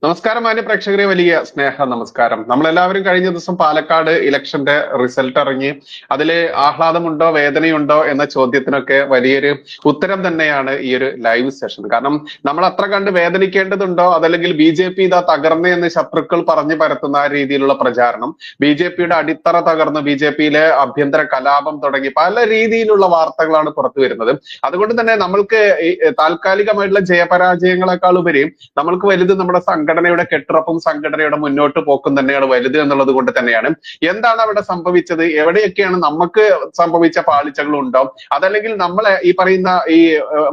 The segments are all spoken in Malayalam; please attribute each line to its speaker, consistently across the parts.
Speaker 1: നമസ്കാരം മാന്യ പ്രേക്ഷകരെ, വലിയ സ്നേഹ നമസ്കാരം. നമ്മളെല്ലാവരും കഴിഞ്ഞ ദിവസം പാലക്കാട് ഇലക്ഷന്റെ റിസൾട്ട് ഇറങ്ങി അതില് ആഹ്ലാദമുണ്ടോ വേദനയുണ്ടോ എന്ന ചോദ്യത്തിനൊക്കെ വലിയൊരു ഉത്തരം തന്നെയാണ് ഈ ഒരു ലൈവ് സെഷൻ. കാരണം നമ്മൾ അത്ര കണ്ട് വേദനിക്കേണ്ടതുണ്ടോ, അതല്ലെങ്കിൽ BJP ഇതാ തകർന്ന് എന്ന് ശത്രുക്കൾ പറഞ്ഞു പരത്തുന്ന ആ രീതിയിലുള്ള പ്രചാരണം, BJP അടിത്തറ തകർന്ന് BJP ആഭ്യന്തര കലാപം തുടങ്ങി പല രീതിയിലുള്ള വാർത്തകളാണ് പുറത്തു വരുന്നത്. അതുകൊണ്ട് തന്നെ നമ്മൾക്ക് ഈ താൽക്കാലികമായിട്ടുള്ള ജയപരാജയങ്ങളെക്കാൾ ഉപരി നമ്മൾക്ക് വലുത് നമ്മുടെ സംഘടനയുടെ കെട്ടുറപ്പും സംഘടനയുടെ മുന്നോട്ട് പോക്കും തന്നെയാണ് വലുത് എന്നുള്ളത് കൊണ്ട് തന്നെയാണ് എന്താണ് അവിടെ സംഭവിച്ചത്, എവിടെയൊക്കെയാണ് നമുക്ക് സംഭവിച്ച പാളിച്ചകൾ ഉണ്ടോ, അതല്ലെങ്കിൽ നമ്മളെ ഈ പറയുന്ന ഈ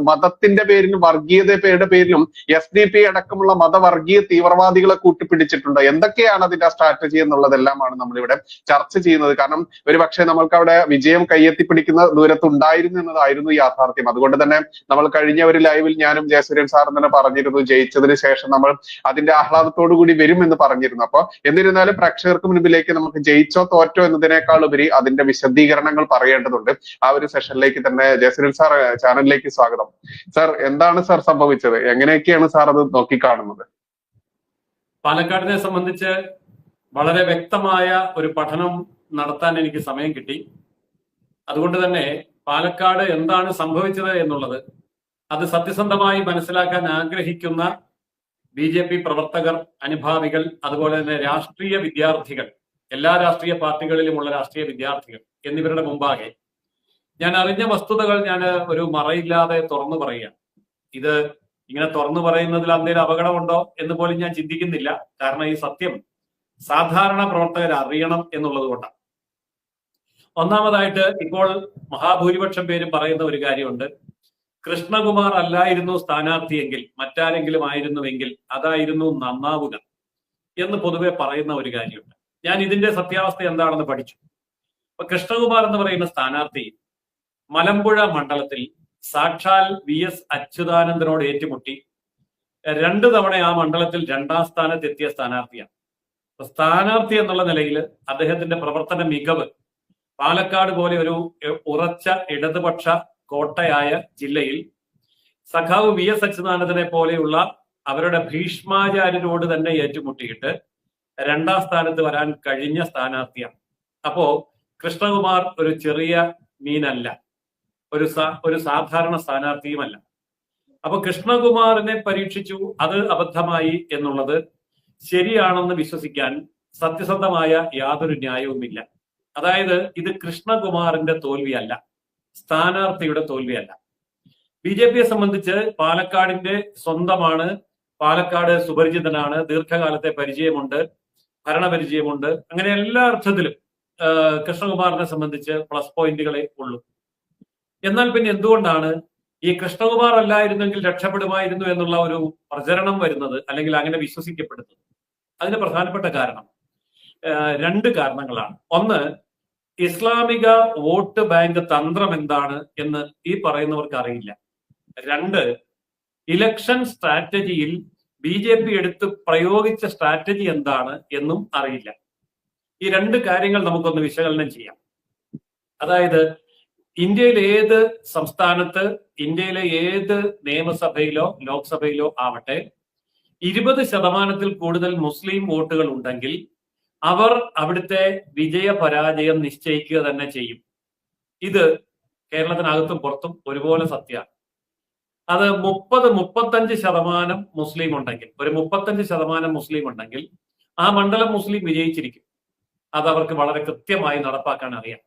Speaker 1: മതത്തിന്റെ പേരിലും വർഗീയതയുടെ പേരിലും SDP അടക്കമുള്ള മതവർഗീയ തീവ്രവാദികളെ കൂട്ടിപ്പിടിച്ചിട്ടുണ്ടോ, എന്തൊക്കെയാണ് അതിന്റെ സ്ട്രാറ്റജി എന്നുള്ളതെല്ലാമാണ് നമ്മളിവിടെ ചർച്ച ചെയ്യുന്നത്. കാരണം ഒരു പക്ഷേ നമ്മൾക്ക് അവിടെ വിജയം കയ്യെത്തിപ്പിടിക്കുന്ന ദൂരത്തുണ്ടായിരുന്നു എന്നതായിരുന്നു യാഥാർത്ഥ്യം. അതുകൊണ്ട് തന്നെ നമ്മൾ കഴിഞ്ഞ ഒരു ലൈവിൽ ഞാനും ജയസൂര്യൻ സാറും തന്നെ പറഞ്ഞിരുന്നു, ജയിച്ചതിന് ശേഷം നമ്മൾ അതിന്റെ ആഹ്ലാദത്തോടു കൂടി വരും എന്ന് പറഞ്ഞിരുന്നു. അപ്പൊ എന്നിരുന്നാലും പ്രേക്ഷകർക്ക് മുൻപിലേക്ക് നമുക്ക് ജയിച്ചോ തോറ്റോ എന്നതിനേക്കാൾ ഉപരി അതിന്റെ വിശദീകരണങ്ങൾ പറയേണ്ടതുണ്ട്. ആ ഒരു സെഷനിലേക്ക് തന്നെ ജയസൂര്യൻ സാർ ചാനലിലേക്ക് സ്വാഗതം. സാർ, എന്താണ് സാർ സംഭവിച്ചത്, എങ്ങനെയൊക്കെയാണ് സാർ അത് നോക്കിക്കാണുന്നത്?
Speaker 2: പാലക്കാടിനെ സംബന്ധിച്ച് വളരെ വ്യക്തമായ ഒരു പഠനം നടത്താൻ എനിക്ക് സമയം കിട്ടി. അതുകൊണ്ട് തന്നെ പാലക്കാട് എന്താണ് സംഭവിച്ചത് എന്നുള്ളത് അത് സത്യസന്ധമായി മനസ്സിലാക്കാൻ ആഗ്രഹിക്കുന്ന BJP പ്രവർത്തകർ, അനുഭാവികൾ, അതുപോലെ തന്നെ രാഷ്ട്രീയ വിദ്യാർത്ഥികൾ, എല്ലാ രാഷ്ട്രീയ പാർട്ടികളിലുമുള്ള രാഷ്ട്രീയ വിദ്യാർത്ഥികൾ എന്നിവരുടെ മുമ്പാകെ ഞാൻ അറിഞ്ഞ വസ്തുതകൾ ഞാൻ ഒരു മറയില്ലാതെ തുറന്നു പറയുകയാണ്. ഇത് ഇങ്ങനെ തുറന്നു പറയുന്നതിൽ എന്തെങ്കിലും അപകടമുണ്ടോ എന്ന് പോലും ഞാൻ ചിന്തിക്കുന്നില്ല. കാരണം ഈ സത്യം സാധാരണ പ്രവർത്തകർ അറിയണം എന്നുള്ളത് കൊണ്ടാണ്. ഒന്നാമതായിട്ട് ഇപ്പോൾ മഹാഭൂരിപക്ഷം പേരും പറയുന്ന ഒരു കാര്യമുണ്ട്, കൃഷ്ണകുമാർ അല്ലായിരുന്നു സ്ഥാനാർത്ഥിയെങ്കിൽ മറ്റാരെങ്കിലും ആയിരുന്നുവെങ്കിൽ അതായിരുന്നു നന്നാവുക എന്ന് പൊതുവെ പറയുന്ന ഒരു കാര്യമുണ്ട്. ഞാൻ ഇതിന്റെ സത്യാവസ്ഥ എന്താണെന്ന് പഠിച്ചു. അപ്പൊ കൃഷ്ണകുമാർ എന്ന് പറയുന്ന സ്ഥാനാർത്ഥി മലമ്പുഴ മണ്ഡലത്തിൽ സാക്ഷാൽ VS അച്യുതാനന്ദനോട് ഏറ്റുമുട്ടി 2 തവണ ആ മണ്ഡലത്തിൽ 2ാം സ്ഥാനത്തെത്തിയ സ്ഥാനാർത്ഥിയാണ്. സ്ഥാനാർത്ഥി എന്നുള്ള നിലയിൽ അദ്ദേഹത്തിന്റെ പ്രവർത്തന മികവ് പാലക്കാട് പോലെ ഒരു ഉറച്ച ഇടതുപക്ഷ കോട്ടയായ ജില്ലയിൽ സഖാവ് VS അച്യുതാനന്ദനെ പോലെയുള്ള അവരുടെ ഭീഷ്മാചാര്യരോട് തന്നെ ഏറ്റുമുട്ടിയിട്ട് 2ാം സ്ഥാനത്ത് വരാൻ കഴിഞ്ഞ സ്ഥാനാർത്ഥിയാണ്. അപ്പോ കൃഷ്ണകുമാർ ഒരു ചെറിയ മീനല്ല, ഒരു സാധാരണ സ്ഥാനാർത്ഥിയുമല്ല. അപ്പൊ കൃഷ്ണകുമാറിനെ പരീക്ഷിച്ചു, അത് അബദ്ധമായി എന്നുള്ളത് ശരിയാണെന്ന് വിശ്വസിക്കാൻ സത്യസന്ധമായ യാതൊരു ന്യായവുമില്ല. അതായത് ഇത് കൃഷ്ണകുമാറിന്റെ തോൽവിയല്ല, സ്ഥാനാർത്ഥിയുടെ തോൽവിയല്ല. BJPയെ സംബന്ധിച്ച് പാലക്കാടിന്റെ സ്വന്തമാണ്, പാലക്കാട് സുപരിചിതനാണ്, ദീർഘകാലത്തെ പരിചയമുണ്ട്, ഭരണപരിചയമുണ്ട്. അങ്ങനെ എല്ലാ അർത്ഥത്തിലും കൃഷ്ണകുമാറിനെ സംബന്ധിച്ച് പ്ലസ് പോയിന്റുകളെ ഉള്ളൂ. എന്നാൽ പിന്നെ എന്തുകൊണ്ടാണ് ഈ കൃഷ്ണകുമാർ അല്ലായിരുന്നെങ്കിൽ രക്ഷപ്പെടുമായിരുന്നു എന്നുള്ള ഒരു പ്രചരണം വരുന്നത്, അല്ലെങ്കിൽ അങ്ങനെ വിശ്വസിക്കപ്പെടുന്നത്? അതിന് പ്രധാനപ്പെട്ട കാരണം 2 കാരണങ്ങളാണ്. ഒന്ന്, ഇസ്ലാമിക വോട്ട് ബാങ്ക് തന്ത്രം എന്താണ് എന്ന് ഈ പറയുന്നവർക്ക് അറിയില്ല. 2, ഇലക്ഷൻ സ്ട്രാറ്റജിയിൽ BJP എടുത്ത് പ്രയോഗിച്ച സ്ട്രാറ്റജി എന്താണ് എന്നും അറിയില്ല. ഈ 2 കാര്യങ്ങൾ നമുക്കൊന്ന് വിശകലനം ചെയ്യാം. അതായത് ഇന്ത്യയിലെ ഏത് സംസ്ഥാനത്ത്, ഇന്ത്യയിലെ ഏത് നിയമസഭയിലോ ലോക്സഭയിലോ ആവട്ടെ 20% കൂടുതൽ മുസ്ലിം വോട്ടുകൾ ഉണ്ടെങ്കിൽ അവർ അവിടുത്തെ വിജയ പരാജയം നിശ്ചയിക്കുക തന്നെ ചെയ്യും. ഇത് കേരളത്തിനകത്തും പുറത്തും ഒരുപോലെ സത്യമാണ്. അത് 30-35% മുസ്ലിം ഉണ്ടെങ്കിൽ, ഒരു 35% മുസ്ലിം ഉണ്ടെങ്കിൽ ആ മണ്ഡലം മുസ്ലിം വിജയിച്ചിരിക്കും. അത് അവർക്ക് വളരെ കൃത്യമായി നടപ്പാക്കാൻ അറിയാം.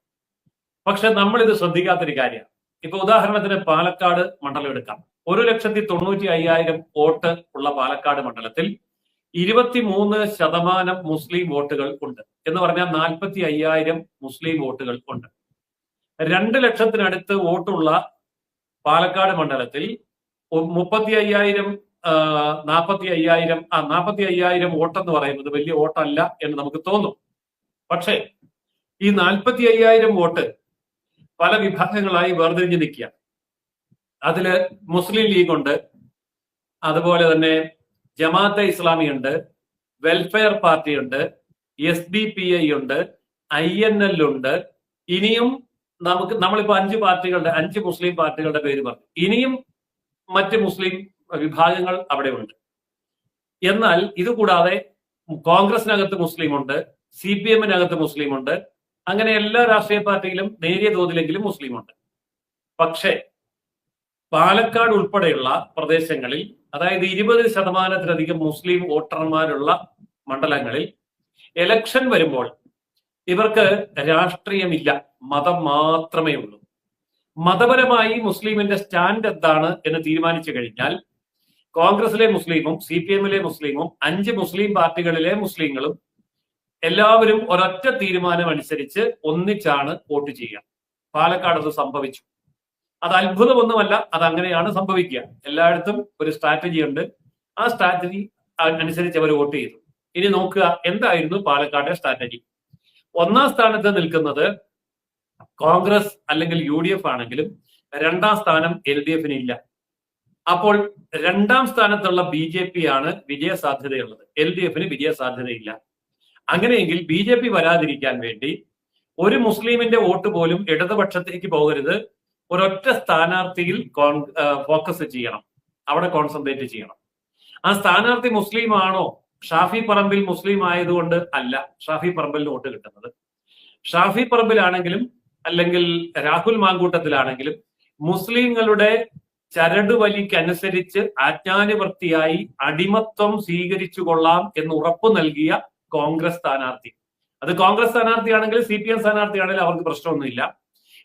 Speaker 2: പക്ഷെ നമ്മൾ ഇത് ശ്രദ്ധിക്കാത്തൊരു കാര്യമാണ്. ഇപ്പൊ ഉദാഹരണത്തിന് പാലക്കാട് മണ്ഡലം എടുക്കാം. 1,95,000 വോട്ട് ഉള്ള പാലക്കാട് മണ്ഡലത്തിൽ 23% മുസ്ലിം വോട്ടുകൾ ഉണ്ട് എന്ന് പറഞ്ഞാൽ 45,000 മുസ്ലിം വോട്ടുകൾ ഉണ്ട്. 2 ലക്ഷത്തിനടുത്ത് വോട്ടുള്ള പാലക്കാട് മണ്ഡലത്തിൽ 45,000 വോട്ടെന്ന് പറയുന്നത് വലിയ വോട്ടല്ല എന്ന് നമുക്ക് തോന്നും. പക്ഷേ ഈ 45,000 വോട്ട് പല വിഭാഗങ്ങളായി വേർതിരിഞ്ഞ് നിൽക്കുക. അതില് മുസ്ലിം ലീഗ് ഉണ്ട്, അതുപോലെ തന്നെ ജമാഅത്തെ ഇസ്ലാമി ഉണ്ട്, വെൽഫെയർ പാർട്ടി ഉണ്ട്, SDPI ഉണ്ട്, INL ഉണ്ട്. ഇനിയും നമ്മളിപ്പോ 5 മുസ്ലിം പാർട്ടികളുടെ പേര് പറഞ്ഞു. ഇനിയും മറ്റ് മുസ്ലിം വിഭാഗങ്ങൾ അവിടെ ഉണ്ട്. എന്നാൽ ഇതുകൂടാതെ കോൺഗ്രസിനകത്ത് മുസ്ലിമുണ്ട്, CPM-നകത്ത് മുസ്ലിമുണ്ട്, അങ്ങനെ എല്ലാ രാഷ്ട്രീയ പാർട്ടിയിലും നേരിയ തോതിലെങ്കിലും മുസ്ലിമുണ്ട്. പക്ഷേ പാലക്കാട് ഉൾപ്പെടെയുള്ള പ്രദേശങ്ങളിൽ, അതായത് 20% മുസ്ലിം വോട്ടർമാരുള്ള മണ്ഡലങ്ങളിൽ ഇലക്ഷൻ വരുമ്പോൾ ഇവർക്ക് രാഷ്ട്രീയമില്ല, മതം മാത്രമേ ഉള്ളൂ. മതപരമായി മുസ്ലിമിന്റെ സ്റ്റാൻഡ് എന്താണ് എന്ന് തീരുമാനിച്ചു കഴിഞ്ഞാൽ കോൺഗ്രസിലെ മുസ്ലിമും CPM-ലെ മുസ്ലിമും 5 മുസ്ലിം പാർട്ടികളിലെ മുസ്ലിങ്ങളും എല്ലാവരും ഒരൊറ്റ തീരുമാനം അനുസരിച്ച് ഒന്നിച്ചാണ് വോട്ട് ചെയ്യുക. പാലക്കാട് അത് സംഭവിച്ചു. അത് അത്ഭുതമൊന്നുമല്ല, അത് അങ്ങനെയാണ് സംഭവിക്കുക. എല്ലായിടത്തും ഒരു സ്ട്രാറ്റജി ഉണ്ട്. ആ സ്ട്രാറ്റജി അനുസരിച്ച് അവർ വോട്ട് ചെയ്തു. ഇനി നോക്കുക എന്തായിരുന്നു പാലക്കാട്ടെ സ്ട്രാറ്റജി. ഒന്നാം സ്ഥാനത്ത് നിൽക്കുന്നത് കോൺഗ്രസ് അല്ലെങ്കിൽ UDF ആണെങ്കിലും രണ്ടാം സ്ഥാനം LDF-ന് ഇല്ല. അപ്പോൾ രണ്ടാം സ്ഥാനത്തുള്ള BJP ആണ് വിജയ സാധ്യതയുള്ളത്, LDF-ന് വിജയ സാധ്യതയില്ല. അങ്ങനെയെങ്കിൽ BJP വരാതിരിക്കാൻ വേണ്ടി ഒരു മുസ്ലിമിന്റെ വോട്ട് പോലും ഇടതുപക്ഷത്തേക്ക് പോകരുത്, ഒരൊറ്റ സ്ഥാനാർത്ഥിയിൽ ഫോക്കസ് ചെയ്യണം, അവിടെ കോൺസെൻട്രേറ്റ് ചെയ്യണം. ആ സ്ഥാനാർത്ഥി മുസ്ലിം ആണോ? ഷാഫി പറമ്പിൽ മുസ്ലിം ആയതുകൊണ്ട് അല്ല ഷാഫി പറമ്പിലിന് വോട്ട് കിട്ടുന്നത്. ഷാഫി പറമ്പിലാണെങ്കിലും അല്ലെങ്കിൽ രാഹുൽ മാങ്കൂട്ടത്തിലാണെങ്കിലും മുസ്ലിങ്ങളുടെ ചരടുവലിക്കനുസരിച്ച് ആജ്ഞാനുവർത്തിയായി അടിമത്വം സ്വീകരിച്ചു കൊള്ളാം എന്ന് ഉറപ്പ് നൽകിയ കോൺഗ്രസ് സ്ഥാനാർത്ഥി, അത് കോൺഗ്രസ് സ്ഥാനാർത്ഥിയാണെങ്കിലും CPM സ്ഥാനാർത്ഥിയാണെങ്കിലും അവർക്ക് പ്രശ്നമൊന്നുമില്ല.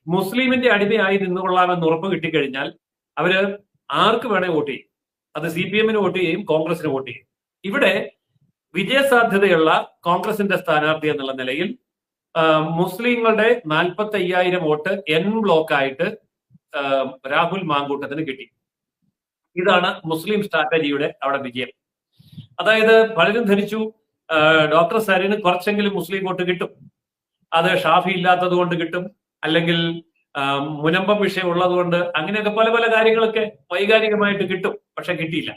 Speaker 2: മുസ്ലിമിന്റെ അടിമയായി നിന്നുകൊള്ളാമെന്ന് ഉറപ്പ് കിട്ടിക്കഴിഞ്ഞാൽ അവര് ആർക്ക് വേണേ വോട്ട് ചെയ്യും. അത് CPM-ന് വോട്ട് ചെയ്യും, കോൺഗ്രസിന് വോട്ട് ചെയ്യും. ഇവിടെ വിജയസാധ്യതയുള്ള കോൺഗ്രസിന്റെ സ്ഥാനാർത്ഥി എന്നുള്ള നിലയിൽ മുസ്ലിങ്ങളുടെ 45,000 വോട്ട് N ബ്ലോക്കായിട്ട് രാഹുൽ മാങ്കൂട്ടത്തിന് കിട്ടി. ഇതാണ് മുസ്ലിം സ്ട്രാറ്റജിയുടെ അവിടെ വിജയം. അതായത് പലരും ധരിച്ചു ഡോക്ടർ സരീന് കുറച്ചെങ്കിലും മുസ്ലിം വോട്ട് കിട്ടും, അത് ഷാഫി ഇല്ലാത്തത് കൊണ്ട് കിട്ടും, അല്ലെങ്കിൽ മുനമ്പം വിഷയം ഉള്ളത് കൊണ്ട്, അങ്ങനെയൊക്കെ പല പല കാര്യങ്ങളൊക്കെ വൈകാരികമായിട്ട് കിട്ടും. പക്ഷെ കിട്ടിയില്ല.